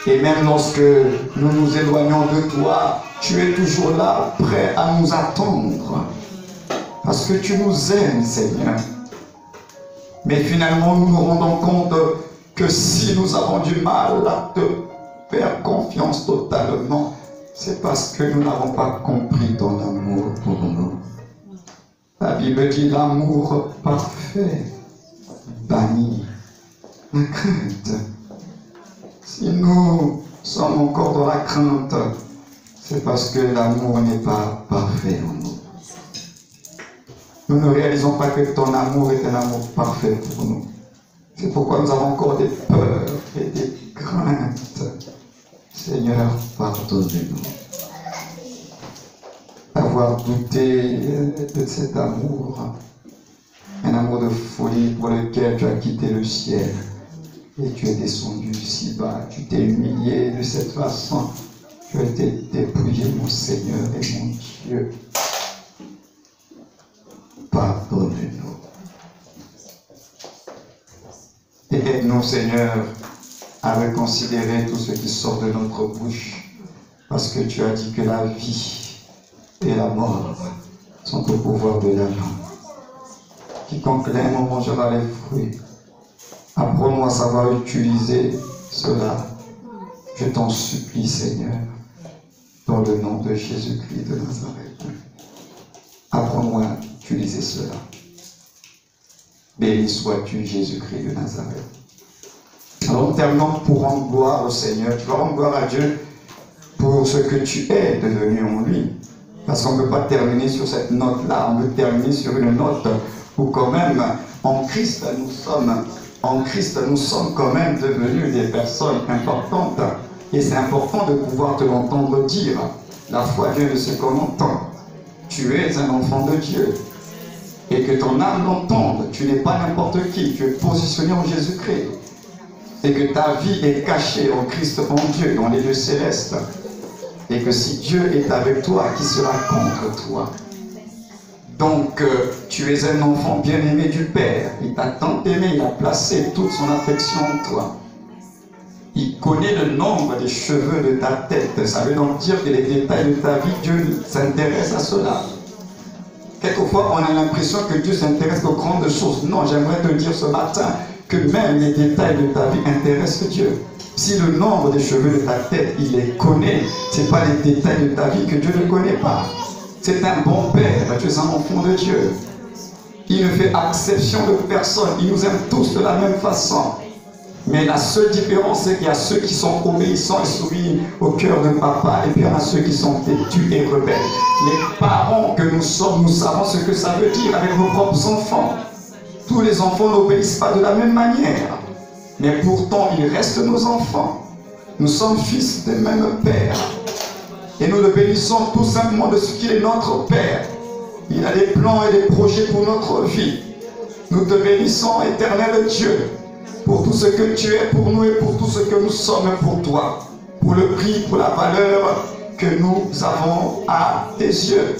Et même lorsque nous nous éloignons de toi, tu es toujours là, prêt à nous attendre. Parce que tu nous aimes, Seigneur. Mais finalement, nous nous rendons compte que si nous avons du mal à te faire confiance totalement, c'est parce que nous n'avons pas compris ton amour pour nous. La Bible dit l'amour parfait bannit la crainte. Si nous sommes encore dans la crainte, c'est parce que l'amour n'est pas parfait en nous. Nous ne réalisons pas que ton amour est un amour parfait pour nous. C'est pourquoi nous avons encore des peurs et des craintes. Seigneur, pardonne-nous d'avoir douté de cet amour, un amour de folie pour lequel tu as quitté le ciel et tu es descendu si bas, tu t'es humilié de cette façon, tu as été dépouillé, mon Seigneur et mon Dieu. Pardonne-nous. Et aide-nous, Seigneur, à reconsidérer tout ce qui sort de notre bouche, parce que tu as dit que la vie et la mort sont au pouvoir de la langue. Quiconque l'aime en mangera les fruits. Apprends-nous à savoir utiliser cela. Je t'en supplie, Seigneur, dans le nom de Jésus-Christ de Nazareth. Apprends-nous à utiliser cela. Béni sois-tu, Jésus-Christ de Nazareth. Alors, terminons pour rendre gloire au Seigneur. Tu vas rendre gloire à Dieu pour ce que tu es devenu en lui. Parce qu'on ne peut pas terminer sur cette note-là. On peut terminer sur une note où quand même, en Christ, nous sommes quand même devenus des personnes importantes. Et c'est important de pouvoir te l'entendre dire. La foi vient de ce qu'on entend. Tu es un enfant de Dieu. Et que ton âme l'entende. Tu n'es pas n'importe qui. Tu es positionné en Jésus-Christ. Et que ta vie est cachée en Christ, en Dieu, dans les lieux célestes. Et que si Dieu est avec toi, qui sera contre toi? Donc, tu es un enfant bien-aimé du Père. Il t'a tant aimé, il a placé toute son affection en toi. Il connaît le nombre des cheveux de ta tête. Ça veut donc dire que les détails de ta vie, Dieu s'intéresse à cela. Quelquefois, on a l'impression que Dieu s'intéresse aux grandes choses. Non, j'aimerais te dire ce matin que même les détails de ta vie intéressent Dieu. Si le nombre des cheveux de ta tête, il les connaît, ce n'est pas les détails de ta vie que Dieu ne connaît pas. C'est un bon Père, tu es un enfant de Dieu. Il ne fait exception de personne, il nous aime tous de la même façon. Mais la seule différence, c'est qu'il y a ceux qui sont obéissants et soumis au cœur de papa, et puis il y en a ceux qui sont têtus et rebelles. Les parents que nous sommes, nous savons ce que ça veut dire avec nos propres enfants. Tous les enfants n'obéissent pas de la même manière. Mais pourtant, ils restent nos enfants. Nous sommes fils du même Père. Et nous le bénissons tout simplement de ce qu'il est notre Père. Il a des plans et des projets pour notre vie. Nous te bénissons, éternel Dieu, pour tout ce que tu es pour nous et pour tout ce que nous sommes pour toi. Pour le prix, pour la valeur que nous avons à tes yeux.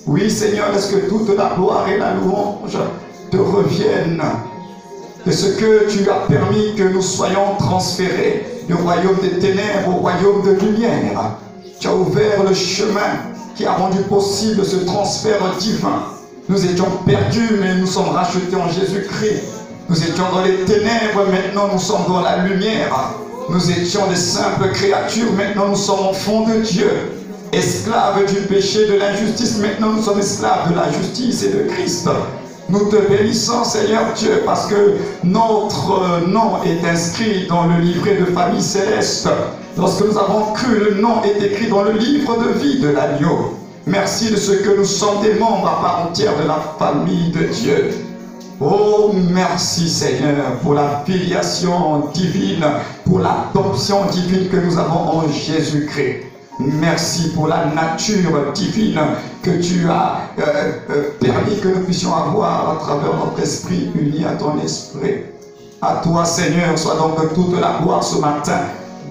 Oui, Seigneur, laisse que toute la gloire et la louange te reviennent de ce que tu as permis que nous soyons transférés du royaume des ténèbres au royaume de lumière. Tu as ouvert le chemin qui a rendu possible ce transfert divin. Nous étions perdus, mais nous sommes rachetés en Jésus-Christ. Nous étions dans les ténèbres, maintenant nous sommes dans la lumière. Nous étions des simples créatures, maintenant nous sommes enfants de Dieu. Esclaves du péché, de l'injustice, maintenant nous sommes esclaves de la justice et de Christ. Nous te bénissons, Seigneur Dieu, parce que notre nom est inscrit dans le livret de famille céleste. Lorsque nous avons cru, le nom est écrit dans le livre de vie de l'agneau. Merci de ce que nous sommes des membres à part entière de la famille de Dieu. Oh, merci Seigneur pour la filiation divine, pour l'adoption divine que nous avons en Jésus-Christ. Merci pour la nature divine que tu as permis que nous puissions avoir à travers notre esprit uni à ton esprit. À toi Seigneur soit donc toute la gloire ce matin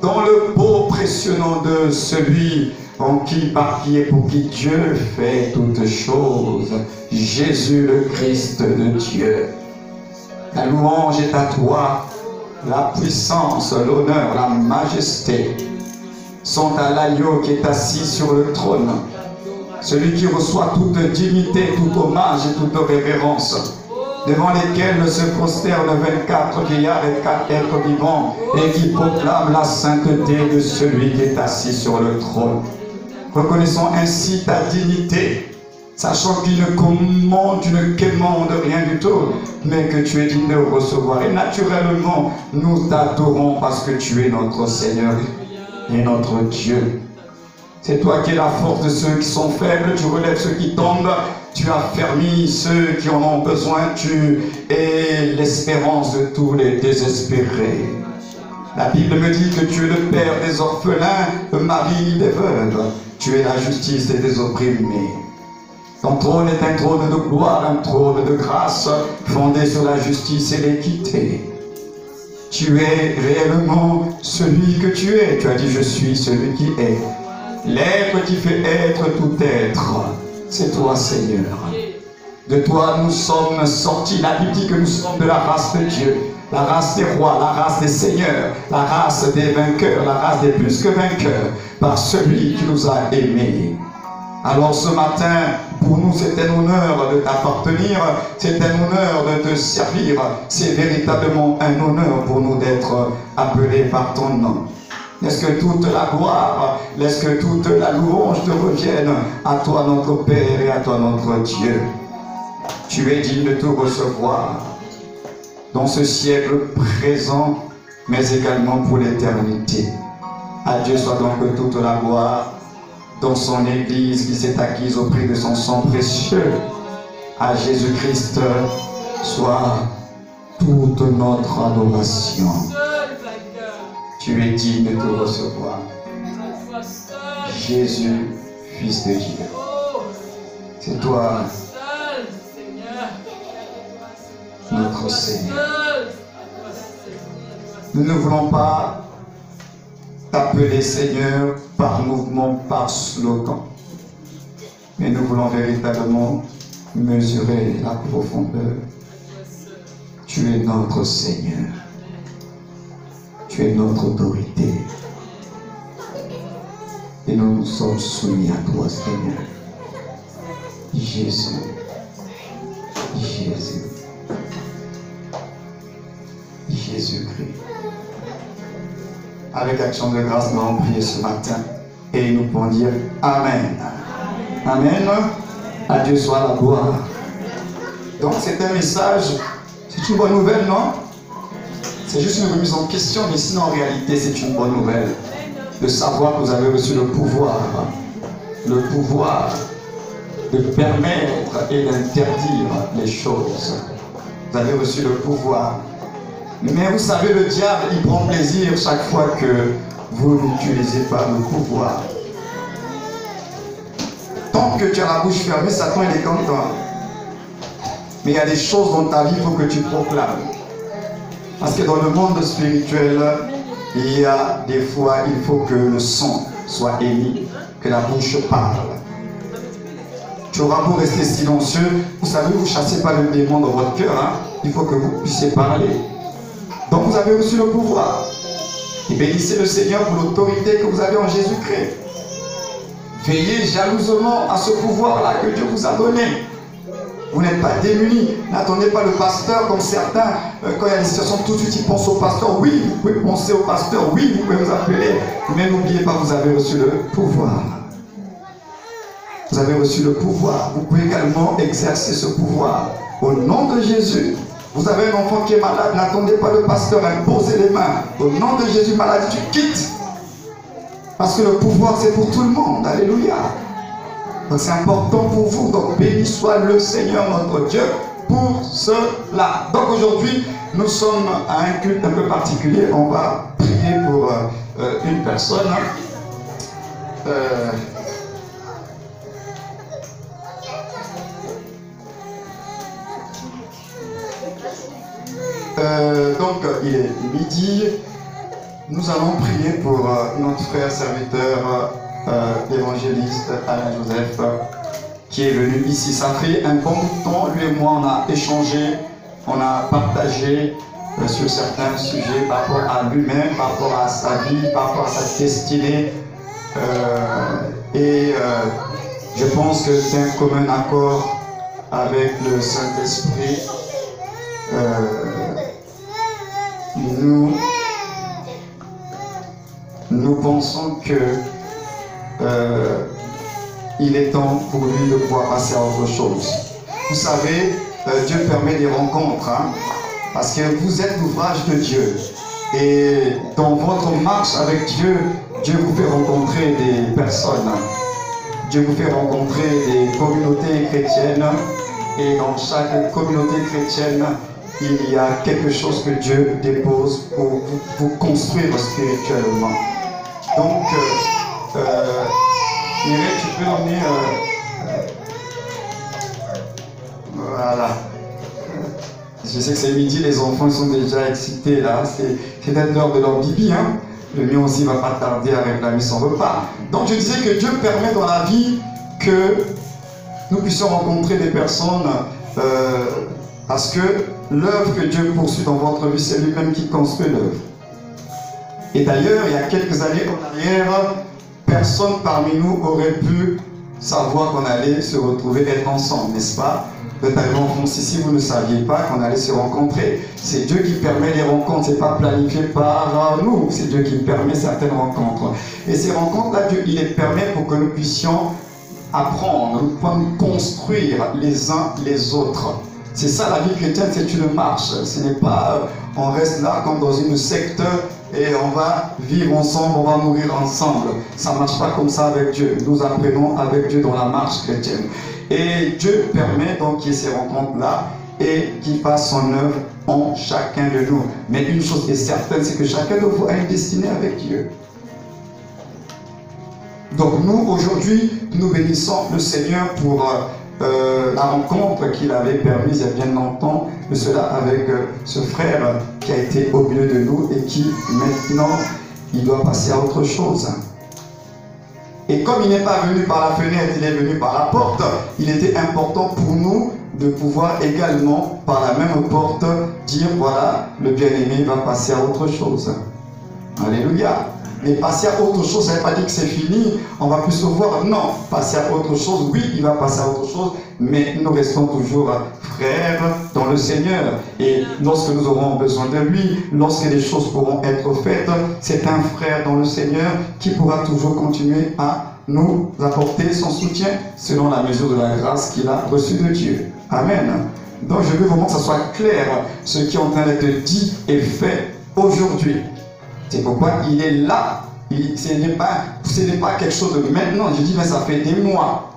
dans le beau précieux nom de celui en qui, par qui et pour qui Dieu fait toutes choses, Jésus le Christ de Dieu. La louange est à toi, la puissance, l'honneur, la majesté sont à l'agneau qui est assis sur le trône, celui qui reçoit toute dignité, tout hommage et toute révérence, devant lesquels se prosternent 24 vieillards et 4 êtres vivants et qui proclament la sainteté de celui qui est assis sur le trône. Reconnaissons ainsi ta dignité, sachant qu'il ne commande, tu ne quémandes rien du tout, mais que tu es digne de recevoir. Et naturellement, nous t'adorons parce que tu es notre Seigneur et notre Dieu. C'est toi qui es la force de ceux qui sont faibles, tu relèves ceux qui tombent, tu affermis ceux qui en ont besoin, tu es l'espérance de tous les désespérés. La Bible me dit que tu es le père des orphelins, le mari des veuves, tu es la justice des opprimés. Ton trône est un trône de gloire, un trône de grâce, fondé sur la justice et l'équité. Tu es réellement celui que tu es. Tu as dit, je suis celui qui est. L'être qui fait être tout être. C'est toi, Seigneur. De toi, nous sommes sortis. La Bible dit que nous sommes de la race de Dieu. La race des rois, la race des seigneurs, la race des vainqueurs, la race des plus que vainqueurs, par celui qui nous a aimés. Alors ce matin, pour nous c'est un honneur de t'appartenir, c'est un honneur de te servir, c'est véritablement un honneur pour nous d'être appelés par ton nom. Laisse que toute la gloire, laisse que toute la louange te revienne à toi notre Père et à toi notre Dieu. Tu es digne de tout recevoir dans ce siècle présent, mais également pour l'éternité. À Dieu soit donc toute la gloire dans son Église qui s'est acquise au prix de son sang précieux. À Jésus-Christ soit toute notre adoration. Tu es digne de te recevoir. Jésus, Fils de Dieu. C'est toi, notre Seigneur. Nous ne voulons pas t'appeler Seigneur par mouvement, par slogan. Mais nous voulons véritablement mesurer la profondeur. Tu es notre Seigneur. Tu es notre autorité. Et nous nous sommes soumis à toi, Seigneur. Jésus. Jésus. Jésus-Christ. Avec action de grâce, nous allons prier ce matin et nous pouvons dire Amen. Amen. À Dieu soit la gloire. Donc c'est un message, c'est une bonne nouvelle, non? C'est juste une remise en question, mais sinon en réalité c'est une bonne nouvelle. De savoir que vous avez reçu le pouvoir de permettre et d'interdire les choses. Vous avez reçu le pouvoir. Mais vous savez, le diable, il prend plaisir chaque fois que vous n'utilisez pas le pouvoir. Tant que tu as la bouche fermée, Satan il est content. Mais il y a des choses dans ta vie, il faut que tu proclames. Parce que dans le monde spirituel, il y a des fois, il faut que le son soit émis, que la bouche parle. Tu auras beau rester silencieux, vous savez, vous ne chassez pas le démon dans votre cœur, hein? Il faut que vous puissiez parler. Donc vous avez reçu le pouvoir. Et bénissez le Seigneur pour l'autorité que vous avez en Jésus-Christ. Veillez jalousement à ce pouvoir-là que Dieu vous a donné. Vous n'êtes pas démunis. N'attendez pas le pasteur comme certains. Quand il y a des situations, tout de suite ils pensent au pasteur. Oui, vous pouvez penser au pasteur. Oui, vous pouvez vous appeler. Mais n'oubliez pas, vous avez reçu le pouvoir. Vous avez reçu le pouvoir. Vous pouvez également exercer ce pouvoir Au nom de Jésus. Vous avez un enfant qui est malade, n'attendez pas le pasteur, imposez les mains. Au nom de Jésus, maladie, tu quittes. Parce que le pouvoir, c'est pour tout le monde. Alléluia. Donc c'est important pour vous. Donc béni soit le Seigneur notre Dieu pour cela. Donc aujourd'hui, nous sommes à un culte un peu particulier. On va prier pour une personne. Donc il est midi. Nous allons prier pour notre frère serviteur évangéliste Alain Joseph qui est venu ici. Ça fait un bon bout de temps, lui et moi on a échangé, on a partagé sur certains sujets par rapport à lui-même, par rapport à sa vie, par rapport à sa destinée. Je pense que c'est un commun accord avec le Saint-Esprit. Nous pensons que il est temps pour lui de pouvoir passer à autre chose. Vous savez, Dieu permet des rencontres, hein, parce que vous êtes l'ouvrage de Dieu. Et dans votre marche avec Dieu, Dieu vous fait rencontrer des personnes. Dieu vous fait rencontrer des communautés chrétiennes. Et dans chaque communauté chrétienne, il y a quelque chose que Dieu dépose pour vous construire spirituellement. Donc, Mireille, tu peux l'emmener. Voilà. Je sais que c'est midi, les enfants sont déjà excités là. C'est peut-être l'heure de leur bibi, hein. Le mien aussi va pas tarder à réclamer son repas. Donc je disais que Dieu permet dans la vie que nous puissions rencontrer des personnes parce que l'œuvre que Dieu poursuit dans votre vie, c'est lui-même qui construit l'œuvre. Et d'ailleurs, il y a quelques années en arrière, personne parmi nous aurait pu savoir qu'on allait se retrouver, être ensemble, n'est-ce pas? Vous êtes arrivé en France ici, vous ne saviez pas qu'on allait se rencontrer. C'est Dieu qui permet les rencontres, ce n'est pas planifié par nous, c'est Dieu qui permet certaines rencontres. Et ces rencontres-là, Dieu, il les permet pour que nous puissions apprendre, nous puissions construire les uns les autres. C'est ça la vie chrétienne, c'est une marche. Ce n'est pas on reste là comme dans une secte et on va vivre ensemble, on va mourir ensemble. Ça ne marche pas comme ça avec Dieu. Nous apprenons avec Dieu dans la marche chrétienne. Et Dieu permet donc qu'il y ait ces rencontres-là et qu'il fasse son œuvre en chacun de nous. Mais une chose est certaine, c'est que chacun de vous a une destinée avec Dieu. Donc nous, aujourd'hui, nous bénissons le Seigneur pour la rencontre qu'il avait permise il y a bien longtemps de cela avec ce frère qui a été au milieu de nous et qui maintenant il doit passer à autre chose. Et comme il n'est pas venu par la fenêtre, il est venu par la porte, il était important pour nous de pouvoir également par la même porte dire voilà, le bien-aimé va passer à autre chose. Alléluia. Mais passer à autre chose, ça ne veut pas dire que c'est fini, on va plus se voir. Non, passer à autre chose, oui, il va passer à autre chose, mais nous restons toujours frères dans le Seigneur. Et lorsque nous aurons besoin de lui, lorsque les choses pourront être faites, c'est un frère dans le Seigneur qui pourra toujours continuer à nous apporter son soutien selon la mesure de la grâce qu'il a reçue de Dieu. Amen. Donc je veux vraiment que ça soit clair, ce qui est en train d'être dit et fait aujourd'hui. C'est pourquoi il est là. Ce n'est pas quelque chose de maintenant. Je dis, mais ça fait des mois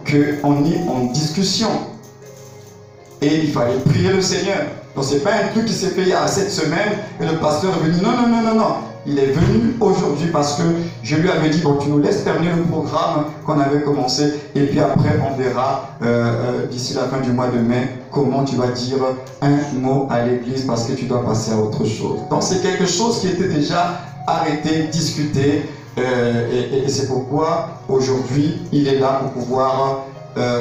qu'on est en discussion. Et il fallait prier le Seigneur. Donc ce n'est pas un truc qui s'est fait il y a 7 semaines et le pasteur est venu. Non, non, non, non, non. Il est venu aujourd'hui parce que je lui avais dit, bon, tu nous laisses terminer le programme qu'on avait commencé et puis après on verra d'ici la fin du mois de mai comment tu vas dire un mot à l'église parce que tu dois passer à autre chose. Donc c'est quelque chose qui était déjà arrêté, discuté et c'est pourquoi aujourd'hui il est là pour pouvoir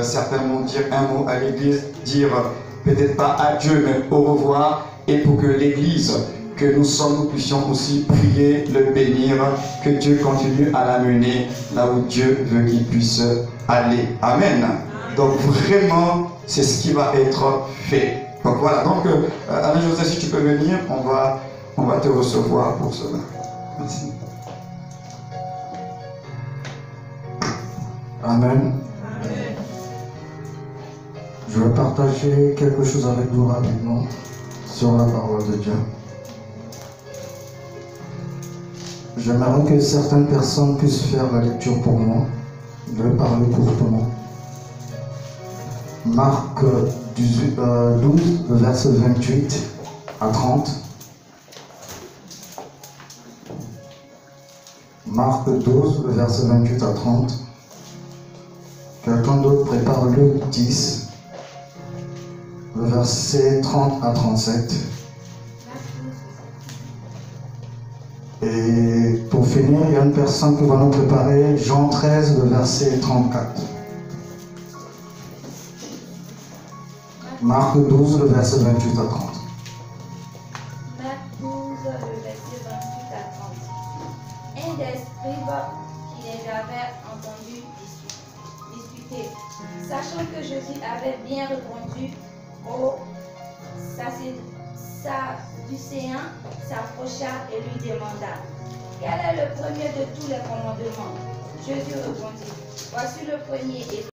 certainement dire un mot à l'église, dire peut-être pas adieu mais au revoir et pour que l'église que nous sommes, nous puissions aussi prier, le bénir, que Dieu continue à l'amener là où Dieu veut qu'il puisse aller. Amen. Donc vraiment, c'est ce qui va être fait. Donc voilà, donc Alain Joseph, si tu peux venir, on va te recevoir pour cela. Merci. Amen. Je vais partager quelque chose avec vous rapidement sur la parole de Dieu. J'aimerais que certaines personnes puissent faire la lecture pour moi. Je vais parler courtement. Marc 12, verset 28 à 30. Marc 12, verset 28 à 30. Quelqu'un d'autre prépare Luc 10, le verset 30 à 37. Et pour finir, il y a une personne qui va nous préparer Jean 13, le verset 34. Marc 12, le verset 28 à 30. Marc 12, le verset 28 à 30. Un des scribes qui les avait entendus discuter, sachant que Jésus avait bien répondu aux Sadducéens, s'approcha et lui demanda: quel est le premier de tous les commandements? Jésus répondit: voici le premier et